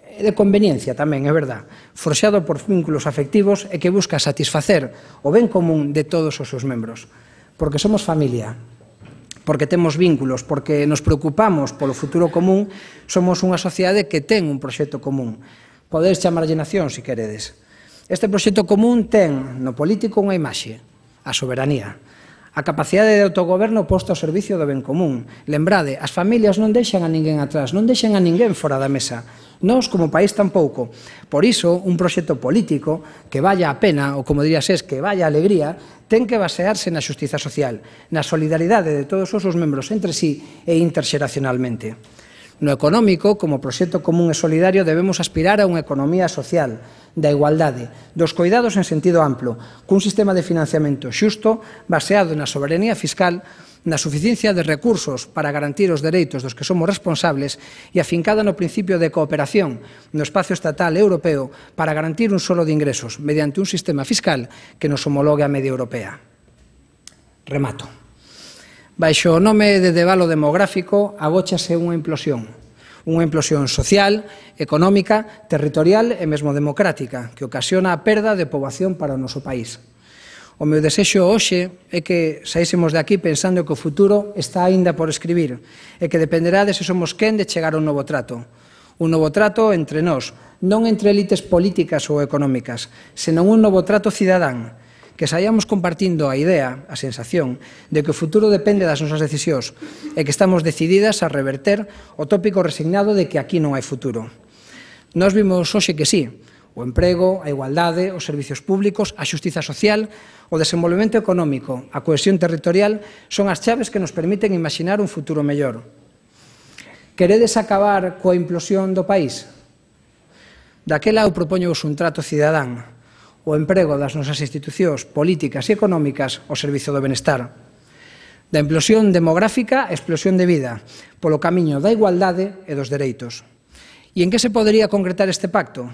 e de conveniencia tamén, é verdad, forxado por vínculos afectivos e que busca satisfacer o ben común de todos os seus membros. Porque somos familia, porque temos vínculos, porque nos preocupamos polo futuro común, somos unha sociedade que ten un proxecto común. Podedes chamarlle nación, se queredes. Este proxecto común ten no político unha imaxe, a soberanía. A capacidade de autogoberno posta ao servicio do ben común. Lembrade, as familias non deixan a ninguén atrás, non deixan a ninguén fora da mesa. Nós, como país, tampouco. Por iso, un proxecto político que valla a pena, ou como dirías es, que valla a alegría, ten que basearse na xustiza social, na solidaridade de todos os seus membros entre sí e interxeracionalmente. No económico, como proxecto común e solidario, debemos aspirar a unha economía social, da igualdade, dos coidados en sentido amplo, cun sistema de financiamento xusto, baseado na soberanía fiscal, na suficiencia de recursos para garantir os dereitos dos que somos responsables e afincada no principio de cooperación no espacio estatal e europeo para garantir un solo de ingresos mediante un sistema fiscal que nos homologue a media europea. Remato. Baixo o nome de debalo demográfico agóchase unha implosión social, económica, territorial e mesmo democrática que ocasiona a perda de poboación para o noso país. O meu desexo hoxe é que saísemos de aquí pensando que o futuro está aínda por escribir e que dependerá de se somos quen de chegar a un novo trato. Un novo trato entre nós, non entre elites políticas ou económicas, senón un novo trato cidadán, que saíamos compartindo a idea, a sensación, de que o futuro depende das nosas decisións e que estamos decididas a reverter o tópico resignado de que aquí non hai futuro. Nós vimos hoxe que sí, o emprego, a igualdade, os servicios públicos, a xustiza social, o desenvolvemento económico, a cohesión territorial son as chaves que nos permiten imaginar un futuro mellor. Queredes acabar coa implosión do país? Daquela eu propoñovos un trato cidadán, o emprego das nosas institucións políticas e económicas ao servizo do benestar. Da implosión demográfica a explosión de vida, polo camiño da igualdade e dos dereitos. E en que se podería concretar este pacto?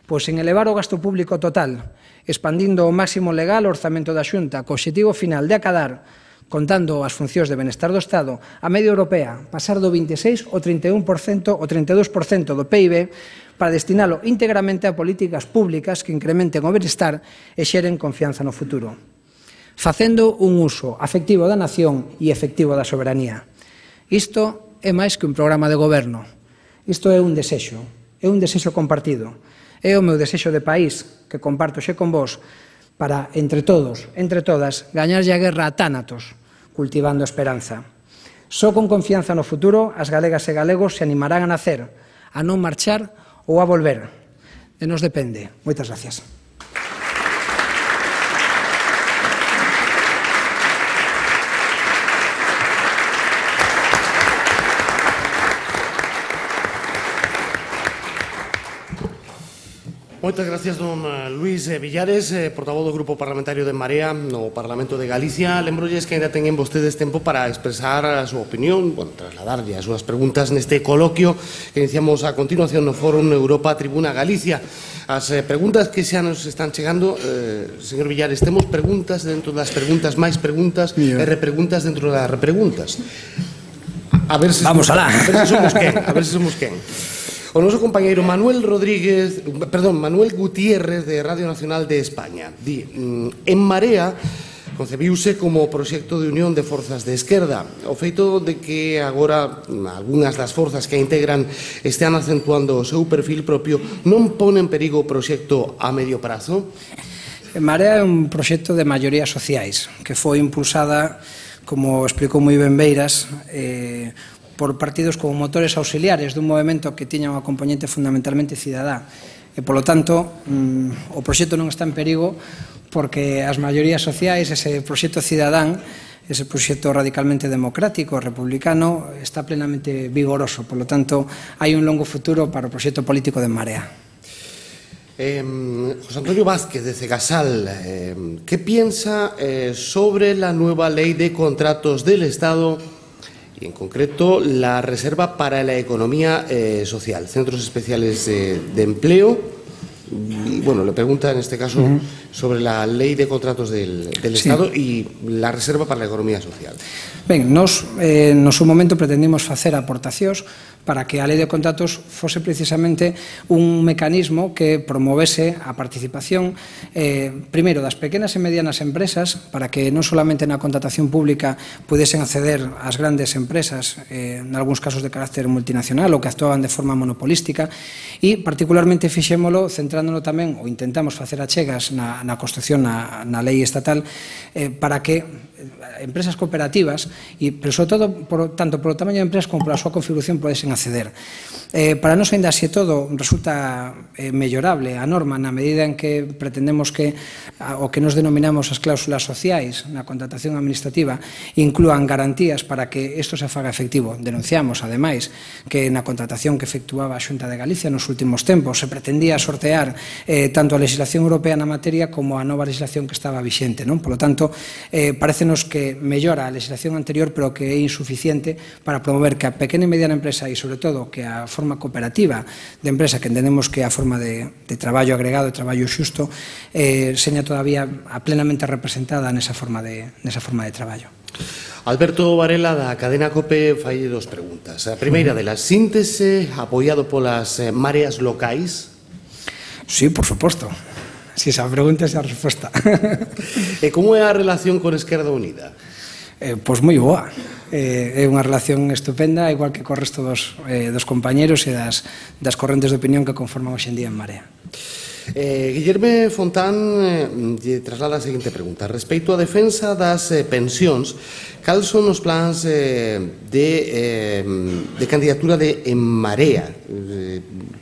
Pois en elevar o gasto público total, expandindo o máximo legal o orzamento da Xunta, co obxectivo final de acadar, contando as funcións de benestar do Estado, a media europea, pasar do 26% ao 31% ou 32% do PIB para destinalo íntegramente a políticas públicas que incrementen o benestar e xeren confianza no futuro. Facendo un uso afectivo da nación e efectivo da soberanía. Isto é máis que un programa de goberno. Isto é un desexo compartido. É o meu desexo de país que comparto xe con vos para, entre todos, entre todas, gañarlle a guerra a Tánatos, cultivando esperanza. Só con confianza no futuro as galegas e galegos se animarán a nacer, a non marchar ou a volver. De nos depende. Moitas gracias. Moitas gracias, don Luís Villares, portavoz do Grupo Parlamentario de Marea no Parlamento de Galicia. Lembrolles que ainda teñen vostedes tempo para expresar a súa opinión, trasladarlle as súas preguntas neste coloquio que iniciamos a continuación no Fórum Europa Tribuna Galicia. As preguntas que xa nos están chegando, señor Villares, temos preguntas dentro das preguntas, máis preguntas e repreguntas dentro das repreguntas. A ver se Vamos alá. A ver se somos quen. O noso compañeiro Manuel Gutiérrez de Radio Nacional de España di: en Marea concebiuse como proxecto de unión de forzas de esquerda. O feito de que agora algunhas das forzas que a integran estean acentuando o seu perfil propio non pone en perigo o proxecto a medio prazo? En Marea é un proxecto de maiorías sociais que foi impulsada, como explicou moi ben Beiras, por partidos como motores auxiliares dun movimento que tiña unha componente fundamentalmente cidadá. E, polo tanto, o proxecto non está en perigo porque as maiorías sociais, ese proxecto cidadán, ese proxecto radicalmente democrático, republicano, está plenamente vigoroso. Polo tanto, hai un longo futuro para o proxecto político de Marea. José Antonio Vázquez de Cegasal, ¿qué piensa sobre la nueva ley de contratos del Estado y en concreto la reserva para la economía social, centros especiales de empleo? Y, bueno, le pregunta en este caso sobre la lei de contratos del Estado e la reserva para a economía social. Ben, nos no seu momento pretendimos facer aportacións para que a Lei de Contratos fose precisamente un mecanismo que promovese a participación primeiro das pequenas e medianas empresas, para que non solamente na contratación pública pudesen acceder ás grandes empresas, en algúns casos de carácter multinacional ou que actuaban de forma monopolística, e particularmente fixémolo centrándolo tamén, ou intentamos facer achegas na construcción na lei estatal, para que empresas cooperativas, pero sobre todo tanto polo tamaño de empresas como pola súa configuración podesen acceder. Para nós, ainda así todo, resulta mellorable a norma na medida en que pretendemos que o que nos denominamos as cláusulas sociais na contratación administrativa inclúan garantías para que isto se faga efectivo. Denunciamos, ademais, que na contratación que efectuaba a Xunta de Galicia nos últimos tempos se pretendía sortear tanto a legislación europea na materia como a nova legislación que estaba vixente. Por lo tanto, parécenos que mellora a legislación anterior, pero que é insuficiente para promover que a pequena e mediana empresa e, sobre todo, que a forma cooperativa de empresa, que entendemos que é a forma de traballo agregado, de traballo xusto, seña todavía plenamente representada nesa forma de traballo. Alberto Varela, da cadena COPE, fai dos preguntas. A primeira delas, síntese apoiado polas mareas locais? Sí, por suposto. Si esa pregunta é a resposta. E como é a relación con Esquerda Unida? Pois moi boa. É unha relación estupenda, igual que co resto dos compañeros e das correntes de opinión que conforman hoxe en día en Marea. Guillerme Fontán lle traslada a seguinte pregunta. Respecto á defensa das pensións, cal son os plans de candidatura de En Marea?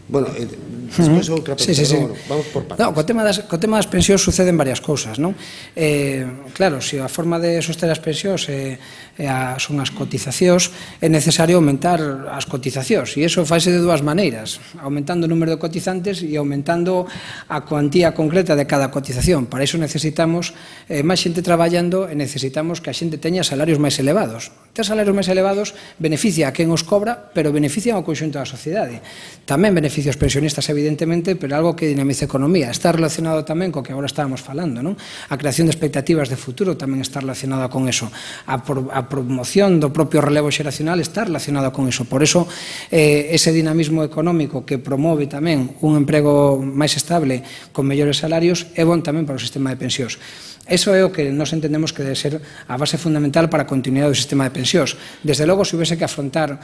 Bueno, despois outra pregunta, vamos por partes. Co tema das pensións suceden varias cousas, non? Claro, se a forma de soster as pensións son as cotizacións, é necesario aumentar as cotizacións, e iso faise de dúas maneiras, aumentando o número de cotizantes e aumentando a cuantía concreta de cada cotización. Para iso necesitamos máis xente traballando e necesitamos que a xente teña salarios máis elevados. Ter salarios máis elevados beneficia a quen os cobra, pero beneficia ao conxunto da sociedade. Tamén beneficia aos pensionistas, evidentemente, pero algo que dinamiza a economía. Está relacionado tamén co que agora estábamos falando, non? A creación de expectativas de futuro tamén está relacionada con eso. A promoción do propio relevo xeracional está relacionada con eso. Por eso, ese dinamismo económico que promove tamén un emprego máis estable con mellores salarios é bon tamén para o sistema de pensións. Eso é o que nos entendemos que debe ser a base fundamental para a continuidade do sistema de pensións. Desde logo, se houvese que afrontar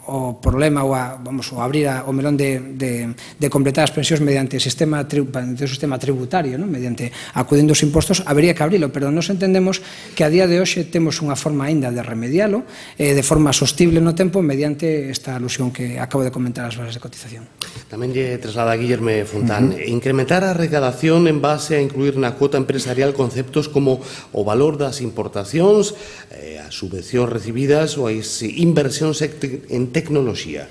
o problema ou abrir o melón de completar as pensións mediante o sistema tributario, mediante acudindo os impostos, habería que abrilo, pero nos entendemos que a día de hoxe temos unha forma aínda de remedialo de forma sostible no tempo mediante esta alusión que acabo de comentar as bases de cotización. Tamén lle traslada a Guillerme Fontán. Incrementar a recadación en base a incluir na cuota empresarial conceptos como o valor das importacións, as subvencións recibidas ou as inversións en tecnoloxía.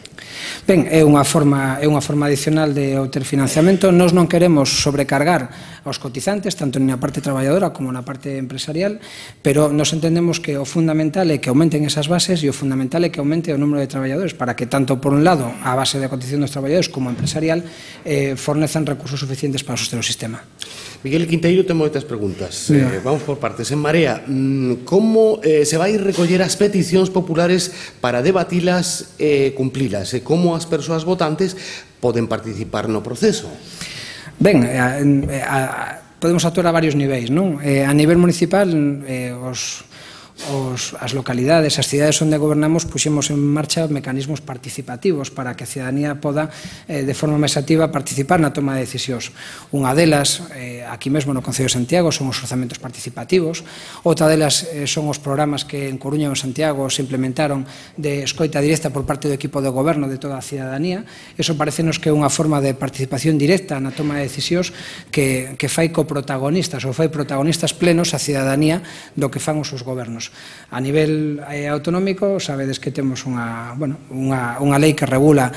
Ben, é unha forma adicional de obter financiamento. Nós non queremos sobrecargar aos cotizantes, tanto na parte traballadora como na parte empresarial, pero nos entendemos que o fundamental é que aumenten esas bases e o fundamental é que aumente o número de traballadores para que tanto por un lado a base de cotización dos traballadores como empresarial fornezan recursos suficientes para soster o sistema. Miguel Quinteiro ten moitas preguntas. Vamos por partes. En Marea, como se vai recoller as peticións populares para debatilas e cumplilas? E como as persoas votantes poden participar no proceso? Ben, podemos actuar a varios niveis, non? A nivel municipal, as localidades, as cidades onde gobernamos, puxemos en marcha mecanismos participativos para que a cidadanía poda de forma máis activa participar na toma de decisións. Unha delas, aquí mesmo no Concello de Santiago, son os orzamentos participativos. Outra delas son os programas que en Coruña ou en Santiago se implementaron de escoita directa por parte do equipo de goberno de toda a cidadanía. Eso parecenos que é unha forma de participación directa na toma de decisións que fai coprotagonistas ou fai protagonistas plenos a cidadanía do que fan os seus gobernos. A nivel autonómico, sabedes que temos unha lei que regula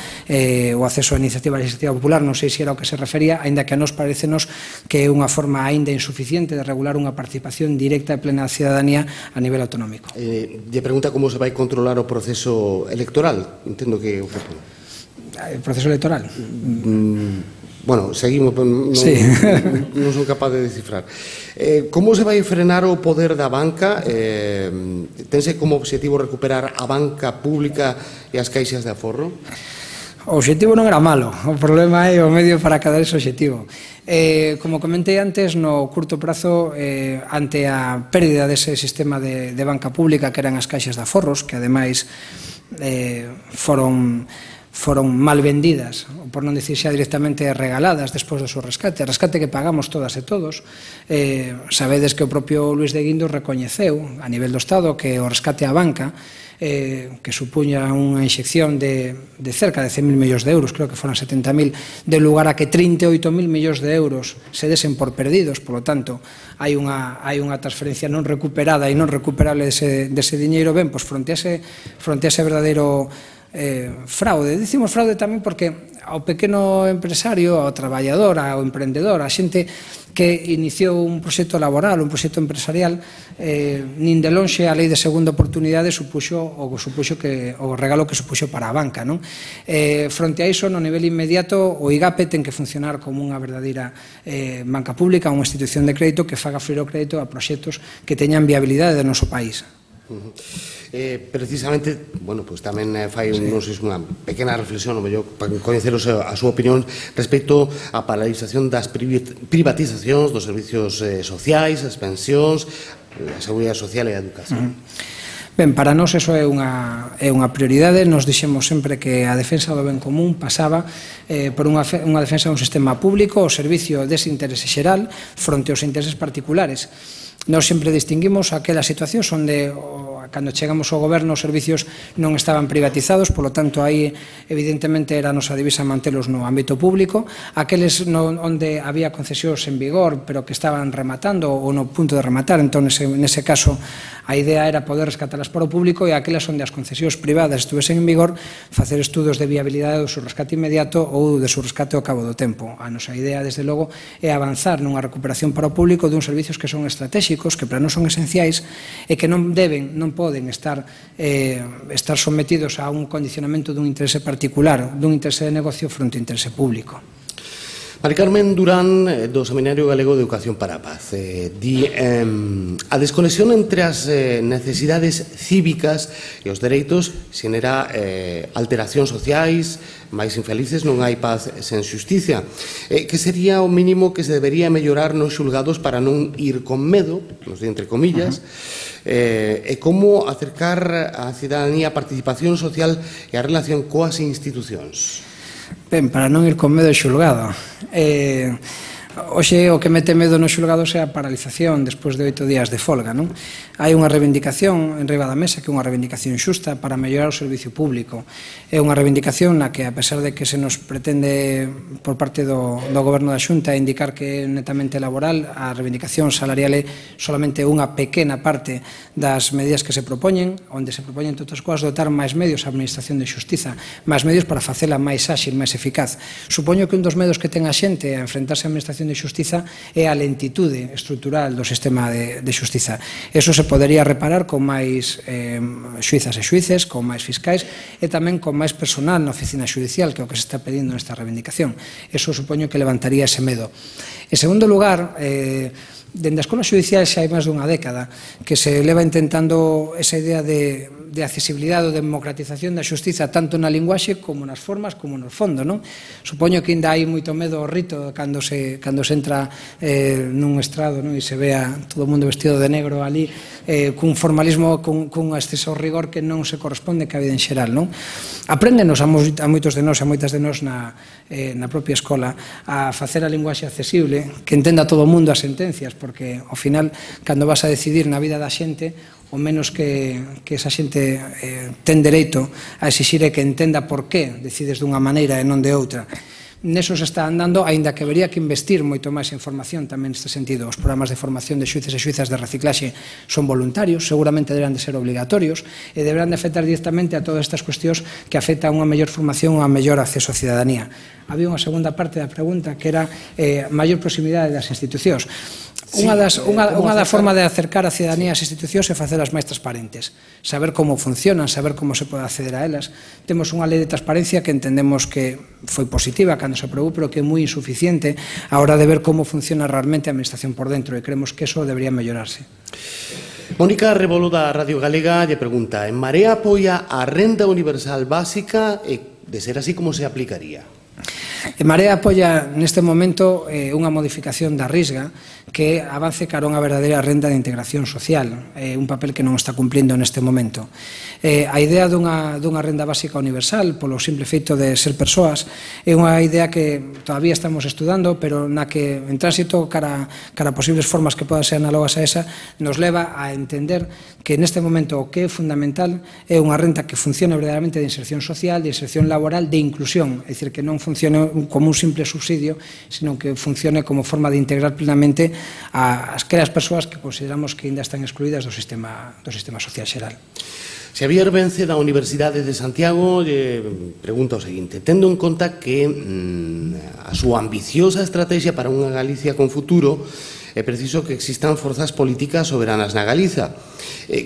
o acceso á iniciativa legislativa popular, non sei se era o que se refería, aínda que a nos parecenos que é unha forma aínda insuficiente de regular unha participación directa e plena da cidadanía a nivel autonómico. Lle pregunta como se vai controlar o proceso electoral. Entendo que... O proceso electoral? Bueno, seguimos, non son capaz de descifrar. Como se vai frenar o poder da banca? Tense como objetivo recuperar a banca pública e as caixas de aforro? O objetivo non era malo, o problema é o medio para acadar ese objetivo. Como comentei antes, no curto prazo, ante a pérdida dese sistema de banca pública que eran as caixas de aforros, que ademais foron mal vendidas, por non dicir xa directamente regaladas despois do seu rescate, rescate que pagamos todas e todos. Sabedes que o propio Luís de Guindos recoñeceu a nivel do Estado que o rescate á banca, que supuña unha inxección de cerca de 100.000 millóns de euros, creo que foran 70.000, de lugar a que 38.000 millóns de euros se desen por perdidos. Por lo tanto, hai unha transferencia non recuperada e non recuperable dese diñeiro. Ben, pois fronte a ese verdadeiro fraude. Dicimos fraude tamén porque ao pequeno empresario, ao traballador, ao emprendedor, a xente que iniciou un proxecto laboral, un proxecto empresarial, nin de lonxe a lei de segunda oportunidade supuxo o regalo que supuxo para a banca, non? Fronte a iso, no nivel inmediato, o IGAPE ten que funcionar como unha verdadeira banca pública, unha institución de crédito que faga fluir o crédito a proxectos que teñan viabilidade do noso país. Precisamente, bueno, pues tamén fai unha pequena reflexión, para coñeceros a súa opinión respecto á paralización das privatizacións dos servicios sociais, as pensións, a seguridade social e a educación. Ben, para nós eso é unha prioridade. Nos dixemos sempre que a defensa do ben común pasaba por unha defensa dun sistema público, o servicio dese interese xeral fronte aos intereses particulares. Nós sempre distinguimos aquelas situacións onde, cando chegamos ao goberno, os servicios non estaban privatizados, polo tanto, aí, evidentemente, era a nosa divisa mantelos no ámbito público. Aqueles onde había concesións en vigor, pero que estaban rematando ou no punto de rematar, entón, nese caso, a idea era poder rescatalas para o público, e aquelas onde as concesións privadas estuvesen en vigor, facer estudos de viabilidade do seu rescate inmediato ou do seu rescate ao cabo do tempo. A nosa idea, desde logo, é avanzar nunha recuperación para o público dun servicios que son estratégicos, que para nós son esenciais e que non poden estar sometidos a un condicionamento dun interese particular, dun interese de negocio fronte ao interese público. Mari Carmen Durán, do Seminario Galego de Educación para a Paz, di a desconexión entre as necesidades cívicas e os dereitos xenera alteracións sociais máis infelices, non hai paz sen xusticia. Que sería o mínimo que se debería mellorar nos xulgados para non ir con medo, nos di entre comillas, e como acercar a cidadanía a participación social e a relación coas institucións? Ben, para non ir con medo de xulgado. Hoxe o que mete medo nos xulgados é a paralización despois de 8 días de folga, non? Hai unha reivindicación en riba da mesa que é unha reivindicación xusta para mellorar o servicio público. É unha reivindicación na que, a pesar de que se nos pretende por parte do Goberno da Xunta indicar que é netamente laboral, a reivindicación salarial é solamente unha pequena parte das medidas que se propoñen, onde se propoñen, entre outras cousas, dotar máis medios á Administración de Xustiza, máis medios para facela máis áxil, máis eficaz. Supoño que un dos medos que ten a xente a enfrentarse á Administración de Xustiza é a lentitude estrutural do sistema de xustiza. Eso se podería reparar con máis xuizas e xuíces, con máis fiscais e tamén con máis personal na oficina xudicial, que é o que se está pedindo nesta reivindicación. Eso supoño que levantaría ese medo. En segundo lugar, dende a Escola Xudicial xa hai máis dunha década que se leva intentando esa idea de accesibilidade ou democratización da xustiza tanto na linguaxe como nas formas como no fondo, non? Supoño que ainda hai moito medo ao rito cando se entra nun estrado, non? E se ve a todo o mundo vestido de negro ali cun formalismo, cun exceso rigor que non se corresponde ca vida en xeral, non? Apréndenos a moitos de nós e a moitas de nós na propia escola a facer a linguaxe accesible, que entenda todo o mundo as sentencias, porque ao final, cando vas a decidir na vida da xente, o menos que esa xente ten dereito a exixir é que entenda por que decides dunha maneira e non de outra. Neso se está andando, aínda que habería que investir moito máis en formación tamén neste sentido. Os programas de formación de xuíces e xuízas de reciclaxe son voluntarios, seguramente deberán de ser obligatorios e deberán de afectar directamente a todas estas cuestións que afectan a unha mellor formación ou a mellor acceso á cidadanía. Había unha segunda parte da pregunta que era maior proximidade das institucións. Unha das formas de acercar a cidadanía ás institucións é facelas máis transparentes, saber como funcionan, saber como se pode acceder a elas. Temos unha lei de transparencia que entendemos que foi positiva cando se aprobou, pero que é moi insuficiente a hora de ver como funciona realmente a administración por dentro, e creemos que eso debería mellorarse. Mónica Rebolo da Radio Galega lle pregunta: En Marea apoia a renda universal básica e, de ser así, como se aplicaría? En Marea apoia neste momento unha modificación da Risga que avance cara a unha verdadeira renda de integración social, un papel que non está cumplindo neste momento. A idea dunha renda básica universal, polo simple feito de ser persoas, é unha idea que todavía estamos estudando, pero na que en tránsito cara a posibles formas que podan ser análogas a esa, nos leva a entender que neste momento o que é fundamental é unha renta que funcione verdadeiramente de inserción social, de inserción laboral, de inclusión, é dicir, que non funcione como un simple subsidio, sino que funcione como forma de integrar plenamente a aquelas persoas que consideramos que ainda están excluídas do sistema social xeral. Xavier Vence da Universidade de Santiago lle pregunta o seguinte: tendo en conta que a súa ambiciosa estrategia para unha Galicia con futuro, é preciso que existan forzas políticas soberanas na Galiza.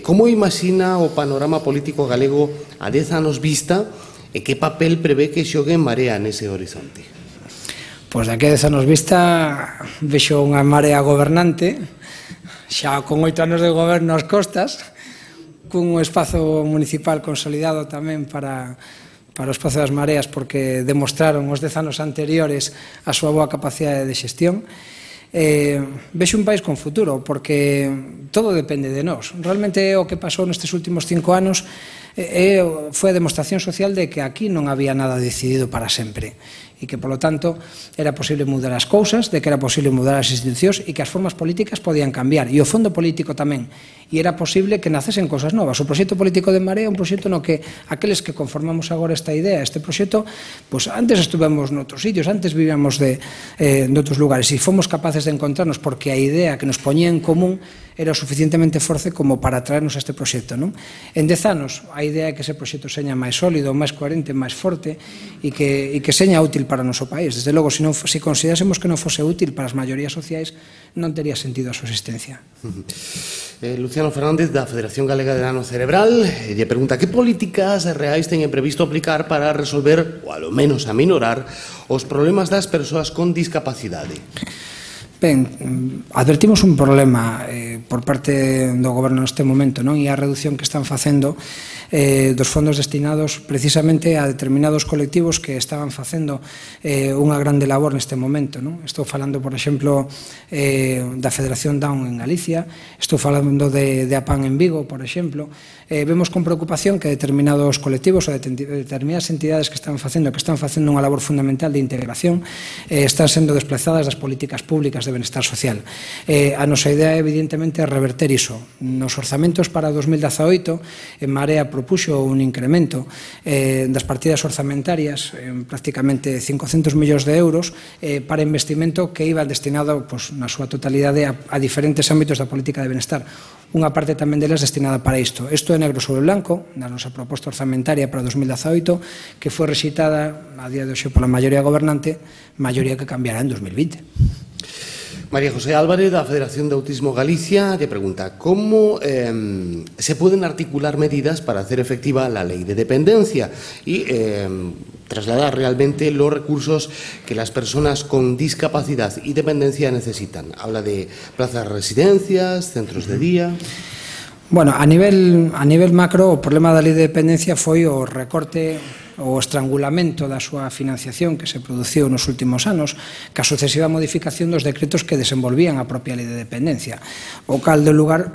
Como imagina o panorama político galego a 10 anos vista e que papel prevé que xogue en Marea nese horizonte? Pois daqui a 10 anos vista vexo unha Marea gobernante, xa con 8 anos de goberno ás costas, cun espazo municipal consolidado tamén para o espazo das mareas, porque demostraron os 10 anos anteriores a súa boa capacidade de xestión. Vexo un país con futuro, porque todo depende de nós. Realmente o que pasou nestes últimos 5 anos foi a demostración social de que aquí non había nada decidido para sempre, e que, polo tanto, era posible mudar as cousas, de que era posible mudar as institucións e que as formas políticas podían cambiar, e o fondo político tamén, e era posible que nacesen cousas novas. O proxecto político de Marea é un proxecto no que aqueles que conformamos agora esta idea, este proxecto, pois antes estuvemos noutros sitios, antes vivíamos noutros lugares, e fomos capaces de encontrarnos porque a idea que nos poñía en común era o suficientemente forte como para traernos a este proxecto, non? En 10 anos, a idea é que ese proxecto seña máis sólido, máis coherente, máis forte, e que seña útil para o noso país. Desde logo, se considerásemos que non fose útil para as maiorías sociais, non tería sentido a súa existencia. Luciano Fernández, da Federación Galega de Dano Cerebral, lle pregunta: que políticas reais teñen previsto aplicar para resolver, ou alo menos aminorar, os problemas das persoas con discapacidade? Ben, advertimos un problema por parte do goberno neste momento, non? E a reducción que están facendo dos fondos destinados precisamente a determinados colectivos que estaban facendo unha grande labor neste momento, non? Estou falando, por exemplo, da Federación Down en Galicia, estou falando de APAN en Vigo, por exemplo. Vemos con preocupación que determinados colectivos ou determinadas entidades que están facendo unha labor fundamental de integración están sendo desplazadas das políticas públicas de benestar social. A nosa idea é evidentemente reverter iso. Nos orzamentos para 2018 en Marea propuxo un incremento das partidas orzamentarias en prácticamente 500 millóns de euros para investimento que iba destinado na súa totalidade a diferentes ámbitos da política de benestar. Unha parte tamén delas destinada para isto. Isto é negro sobre blanco na nosa proposta orzamentaria para 2018, que foi rexeitada a día de hoxe pola maioría gobernante, maioría que cambiará en 2020. María José Álvarez, da Federación de Autismo Galicia, lle pregunta: como se poden articular medidas para hacer efectiva la ley de dependencia y trasladar realmente los recursos que las personas con discapacidad y dependencia necesitan? Habla de plazas residencias, centros de día. Bueno, a nivel macro, o problema da lei de dependencia foi o recorte, o estrangulamento da súa financiación que se produciu nos últimos anos, ca sucesiva modificación dos decretos que desenvolvían a propia lei de dependencia, o cal deu lugar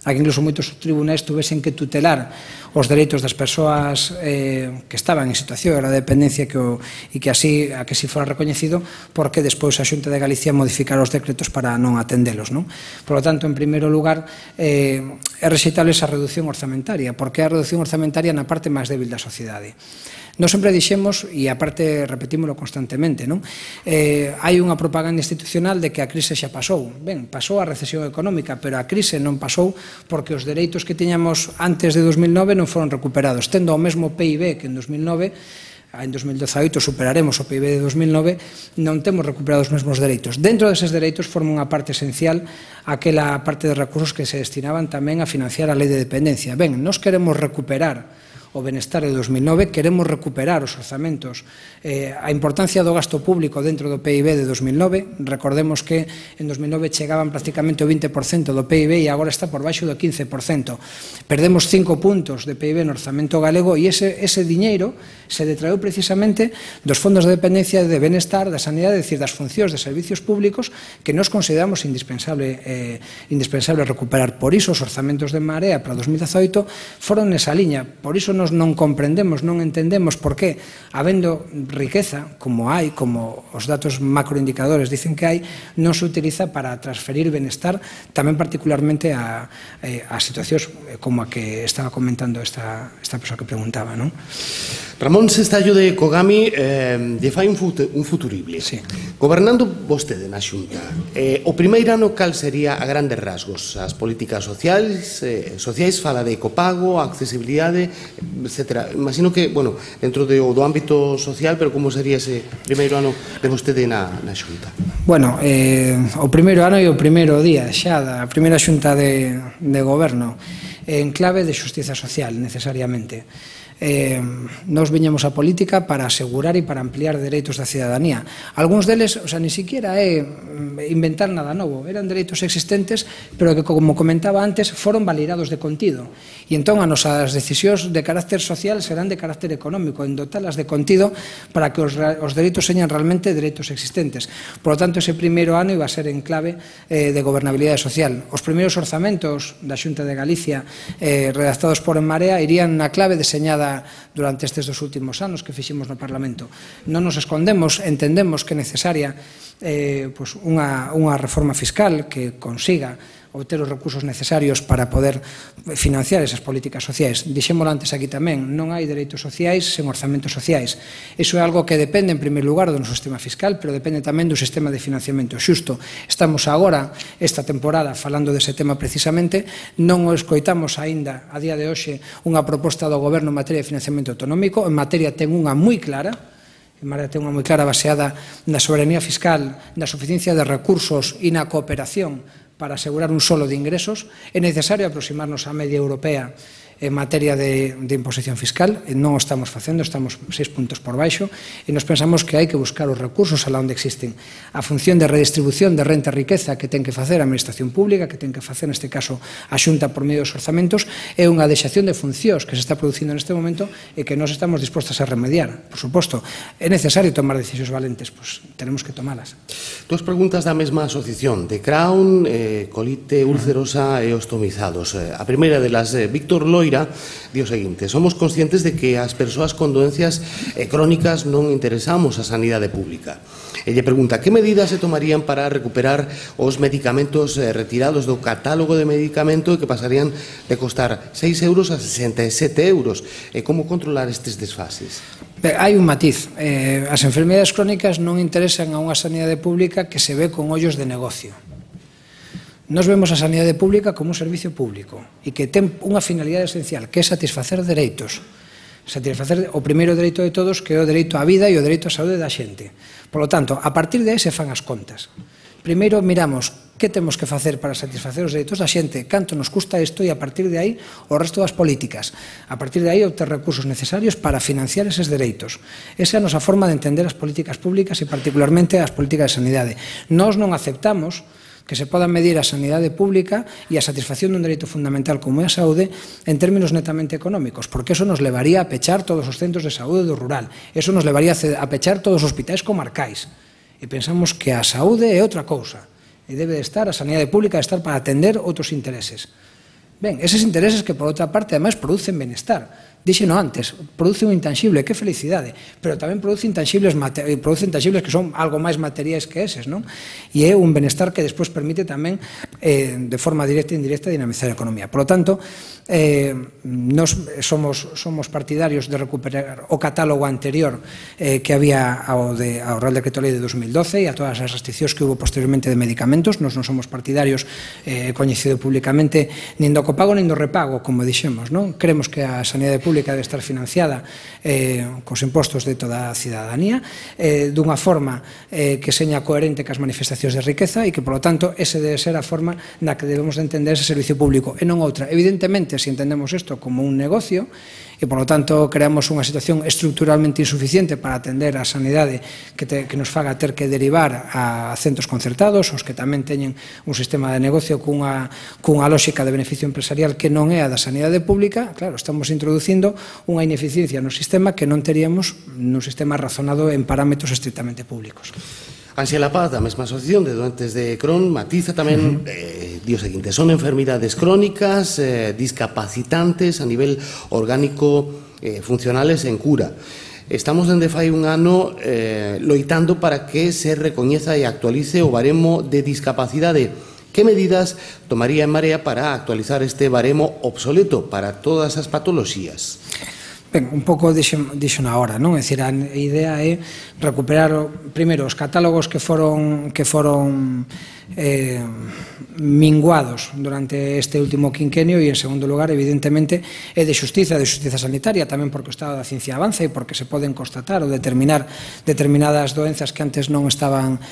a que incluso moitos tribunais tuvesen que tutelar os dereitos das persoas que estaban en situación de dependencia e que así fora recoñecido, porque despois a Xunta de Galicia modificara os decretos para non atendelos, non? Por lo tanto, en primeiro lugar, é rexeitable esa reducción orzamentaria, porque é a reducción orzamentaria na parte máis débil da sociedade. Nós sempre dixemos, e aparte repetímolo constantemente, non? Hai unha propaganda institucional de que a crise xa pasou. Ben, pasou a recesión económica, pero a crise non pasou porque os dereitos que tiñamos antes de 2009 non foron recuperados. Tendo o mesmo PIB que en 2009, en 2018 superaremos o PIB de 2009, non temos recuperado os mesmos dereitos. Dentro deses dereitos forma unha parte esencial aquela parte de recursos que se destinaban tamén a financiar a lei de dependencia. Ben, nós queremos recuperar o benestar de 2009, queremos recuperar os orzamentos, a importancia do gasto público dentro do PIB de 2009. Recordemos que en 2009 chegaban prácticamente o 20% do PIB e agora está por baixo do 15%. Perdemos 5 puntos de PIB no orzamento galego e ese diñeiro se detraeu precisamente dos fondos de dependencia de benestar, da sanidade, é dicir, das funcións de servicios públicos que nos consideramos indispensable recuperar. Por iso os orzamentos de Marea para 2018 foron nesa liña. Por iso nos non comprendemos, non entendemos por que, habendo riqueza, como hai, como os datos macroindicadores dicen que hai, non se utiliza para transferir benestar, tamén particularmente a situacións como a que estaba comentando esta persoa que preguntaba, non? Ramón Sestallo de Kogami lle fai un futurible. Sí. Gobernando vostede na Xunta, o primeiro ano cal sería a grandes rasgos? As políticas sociais fala de copago, accesibilidade, etc. Imagino que, bueno, dentro do ámbito social, pero como sería ese primeiro ano de vostede na Xunta? Bueno, o primeiro ano e o primeiro día xa da primeira Xunta de Goberno en clave de xustiza social, necesariamente. Nos viñemos a política para asegurar e para ampliar dereitos da cidadanía. Algúns deles, o sea, ni siquiera é inventar nada novo, eran dereitos existentes, pero que, como comentaba antes, foron validados de contido. E entón, as nosas decisións de carácter social serán de carácter económico, en dotalas de contido para que os dereitos señan realmente dereitos existentes. Por lo tanto, ese primeiro ano iba a ser en clave de gobernabilidade social. Os primeiros orzamentos da Xunta de Galicia redactados por En Marea irían na clave deseñada durante estes dos últimos anos que fixemos no Parlamento. Non nos escondemos, entendemos que é necesaria unha reforma fiscal que consiga obter os recursos necesarios para poder financiar esas políticas sociais. Dixémolo antes aquí tamén, non hai dereitos sociais sen orzamentos sociais. Iso é algo que depende en primeiro lugar do noso sistema fiscal, pero depende tamén do sistema de financiamento xusto. Estamos agora, esta temporada, falando dese tema precisamente, non o escoitamos aínda a día de hoxe unha proposta do Goberno en materia de financiamento autonómico. En materia ten unha moi clara, baseada na soberanía fiscal, na suficiencia de recursos e na cooperación para asegurar un solo de ingresos. É necesario aproximarnos á media europea en materia de imposición fiscal. Non o estamos facendo, estamos 6 puntos por baixo e nos pensamos que hai que buscar os recursos alá onde existen. A función de redistribución de renta e riqueza que ten que facer a administración pública, que ten que facer neste caso a Xunta por medio dos orzamentos, é unha deixación de funcións que se está producindo neste momento e que nós estamos dispostos a remediar. Por suposto, é necesario tomar decisións valentes, pois tenemos que tomalas. Dos preguntas da mesma asociación, de Crohn, colite ulcerosa e ostomizados. A primeira delas, Víctor Loira, di o seguinte: somos conscientes de que as persoas con doencias crónicas non interesamos a sanidade pública. E lle pregunta, que medidas se tomarían para recuperar os medicamentos retirados do catálogo de medicamento e que pasarían de costar 6 euros a 67 euros? E como controlar estes desfases? Hai un matiz. As enfermedades crónicas non interesan a unha sanidade pública que se ve con ollos de negocio. Nos vemos a sanidade pública como un servicio público e que ten unha finalidade esencial, que é satisfacer dereitos. Satisfacer o primeiro dereito de todos, que é o dereito á vida e o dereito á saúde da xente. Por lo tanto, a partir de aí se fan as contas. Primeiro miramos que temos que facer para satisfacer os dereitos da xente, canto nos custa isto, e a partir de aí o resto das políticas. A partir de aí obter recursos necesarios para financiar eses dereitos. Esa é a nosa forma de entender as políticas públicas e particularmente as políticas de sanidade. Nós non aceptamos que se poda medir a sanidade pública e a satisfacción dun dereito fundamental como é a saúde en términos netamente económicos, porque eso nos levaría a pechar todos os centros de saúde do rural, eso nos levaría a pechar todos os hospitais comarcais. E pensamos que a saúde é outra cousa, e debe de estar, a sanidade pública debe estar para atender outros intereses. Ben, eses intereses que, por outra parte, ademais, producen benestar. Díxeno antes, produce un intangible, que felicidade, pero tamén produce intangibles que son algo máis materiais que eses, non? E é un benestar que despois permite tamén, de forma directa e indirecta, dinamizar a economía. Por lo tanto, Nos somos partidarios de recuperar o catálogo anterior que había ao Real Decreto Lei de 2012 e a todas as restriccións que hubo posteriormente de medicamentos. Nos non somos partidarios, coñecido públicamente, nin do copago nin do repago, como dixemos, non? Creemos que a sanidade pública debe estar financiada cos impostos de toda a cidadanía, dunha forma que seña coherente cas manifestacións de riqueza e que, polo tanto, ese debe ser a forma na que debemos de entender ese servicio público e non outra. Evidentemente, se entendemos isto como un negocio e, polo tanto, creamos unha situación estructuralmente insuficiente para atender a sanidade que nos faga ter que derivar a centros concertados, os que tamén teñen un sistema de negocio cunha lógica de beneficio empresarial que non é a da sanidade pública. Claro, estamos introducindo unha ineficiencia no sistema que non teríamos nun sistema razonado en parámetros estrictamente públicos. Ángela Paz, da mesma asociación de doentes de Crohn, matiza tamén di o seguinte: son enfermidades crónicas, discapacitantes a nivel orgánico, funcionales en cura. Estamos dende fai un ano loitando para que se recoñeza e actualice o baremo de discapacidade. Que medidas tomaría en Marea para actualizar este baremo obsoleto para todas as patoloxías? Ben, un pouco dixo na hora, non? É dicir, a idea é recuperar primeiro os catálogos que foron minguados durante este último quinquenio e, en segundo lugar, evidentemente, é de xustiza sanitaria, tamén porque o estado da ciencia avanza e porque se poden constatar ou determinar determinadas doenzas que antes non estaban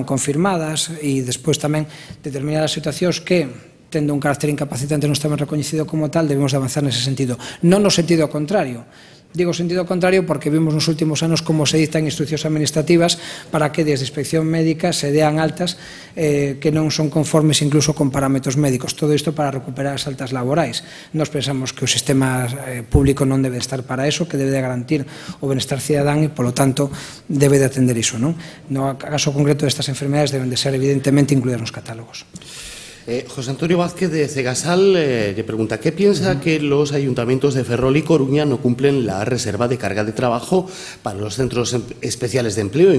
confirmadas e despois tamén determinadas situacións que, tendo un carácter incapacitante non estaban recoñecido como tal, debemos de avanzar nese sentido. Non no sentido contrario. Digo sentido contrario porque vimos nos últimos anos como se dictan instruccións administrativas para que desde inspección médica se dean altas que non son conformes incluso con parámetros médicos. Todo isto para recuperar as altas laborais. Nos pensamos que o sistema público non debe estar para eso, que debe de garantir o benestar cidadán e, polo tanto, debe de atender iso, non? No caso concreto destas enfermedades deben de ser evidentemente incluídas nos catálogos. José Antonio Vázquez de Cegasal le pregunta: ¿qué piensa que los ayuntamientos de Ferrol y Coruña no cumplen la reserva de carga de trabajo para los centros especiales de empleo?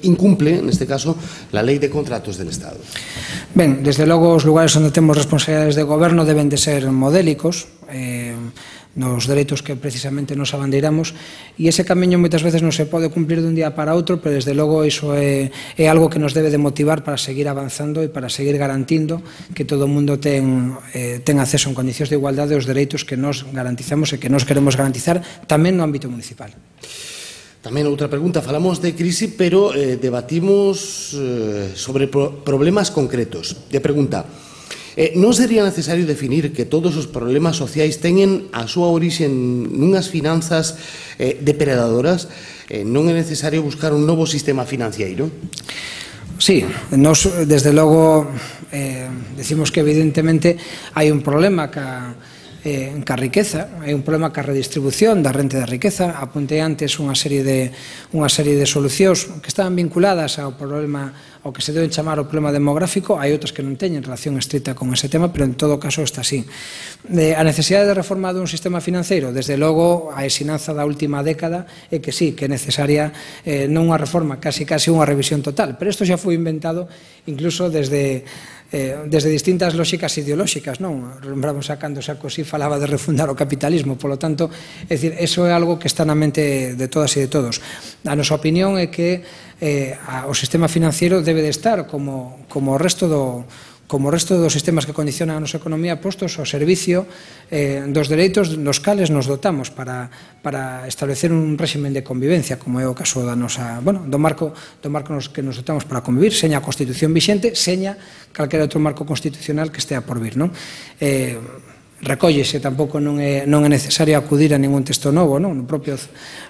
Incumple, en este caso, la lei de contratos del Estado. Ben, desde logo, os lugares onde temos responsabilidades de goberno deben de ser modélicos, nos dereitos que precisamente nos abandeiramos, e ese camiño moitas veces non se pode cumplir dun día para outro, pero desde logo iso é algo que nos debe de motivar para seguir avanzando e para seguir garantindo que todo o mundo ten acceso en condicións de igualdade aos dereitos que nos garantizamos e que nos queremos garantizar tamén no ámbito municipal. Tamén outra pregunta: falamos de crise, pero debatimos sobre problemas concretos. De pregunta: non sería necesario definir que todos os problemas sociais teñen a súa orixe nunhas finanzas depredadoras? Non é necesario buscar un novo sistema financiero? Sí, nos, desde logo, decimos que evidentemente hai un problema ca riqueza, hai un problema ca redistribución da renta da riqueza. Apuntei antes unha serie de solucións que estaban vinculadas ao problema, ao que se deben chamar o problema demográfico. Hai outras que non teñen relación estrita con ese tema, pero en todo caso está así. A necesidade de reforma dun sistema financeiro, desde logo, a ensinanza da última década é que sí, que é necesaria non unha reforma, casi unha revisión total, pero isto xa foi inventado incluso desde distintas lóxicas ideolóxicas, non? Lembramos a cando Sarkozy falaba de refundar o capitalismo, polo tanto, é dicir, eso é algo que está na mente de todas e de todos. A nosa opinión é que o sistema financiero debe de estar como o resto dos sistemas que condicionan a nosa economía postos ao servicio dos dereitos nos cales nos dotamos para establecer un réximen de convivencia, como é o caso do marco que nos dotamos para convivir, seña a Constitución vixente, seña calquera outro marco constitucional que estea por vir, non? Recóllese, tampouco non é necesario acudir a ningún texto novo, non? No propio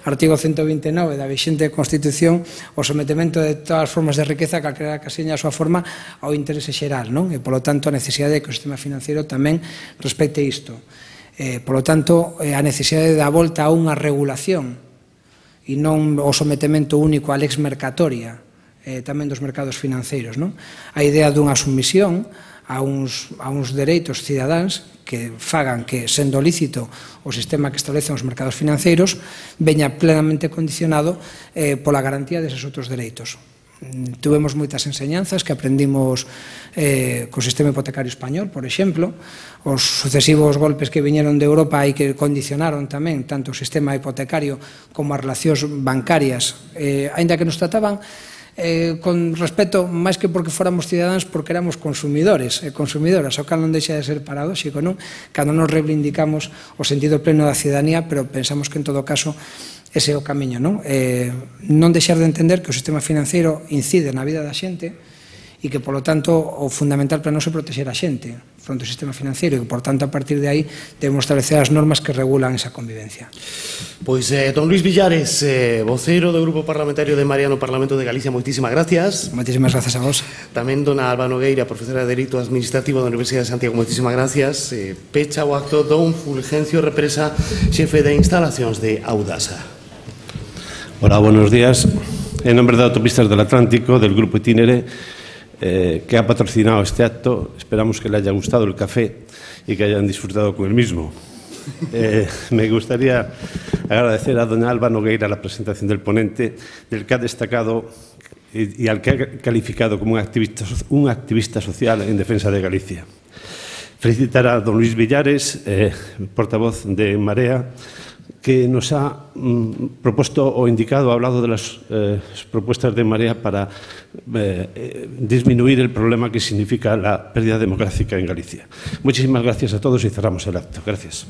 artigo 129 da vixente Constitución, o sometemento de todas as formas de riqueza, calquera que seña a súa forma, ao interese xeral, non? E, polo tanto, a necesidade de que o sistema financiero tamén respecte isto. Polo tanto, a necesidade da volta a unha regulación e non o sometemento único á lex mercatoria tamén dos mercados financeiros, non? A idea dunha sumisión a uns dereitos cidadáns que fagan que, sendo lícito o sistema que establecen os mercados financeiros, veña plenamente condicionado pola garantía deses outros dereitos. Tuvemos moitas enseñanzas que aprendimos co sistema hipotecario español, por exemplo, os sucesivos golpes que viñeron de Europa e que condicionaron tamén tanto o sistema hipotecario como as relacións bancarias, aínda que nos trataban con respeto, máis que porque fóramos cidadáns, porque éramos consumidores e consumidoras, o cal non deixa de ser paradóxico, non? Cando nos reivindicamos o sentido pleno da cidadanía, pero pensamos que en todo caso ese é o camiño, non? Non deixar de entender que o sistema financiero incide na vida da xente e que, polo tanto, o fundamental para nós é protexer a xente fronte ao sistema financiero e que, por tanto, a partir de aí debemos establecer as normas que regulan esa convivencia. Pois, don Luís Villares, voceiro do Grupo Parlamentario de Marea no Parlamento de Galicia, moitísimas gracias. Moitísimas gracias a vos. Tamén dona Alba Nogueira, profesora de Dereito Administrativo da Universidade de Santiago, moitísimas gracias. Pecha o acto don Fulgencio Represa, xefe de instalacións de Audasa. Hola, buenos días. En nombre de Autopistas del Atlántico, del Grupo Itinere, que ha patrocinado este acto, esperamos que le haya gustado el café y que hayan disfrutado con el mismo. Me gustaría agradecer a doña Alba Nogueira la presentación del ponente, del que ha destacado y al que ha calificado como un activista social en defensa de Galicia. Felicitar a don Luís Villares, portavoz de Marea, que nos ha propuesto o indicado, ha hablado de las propuestas de Marea para disminuir el problema que significa la pérdida democrática en Galicia. Muchísimas gracias a todos y cerramos el acto. Gracias.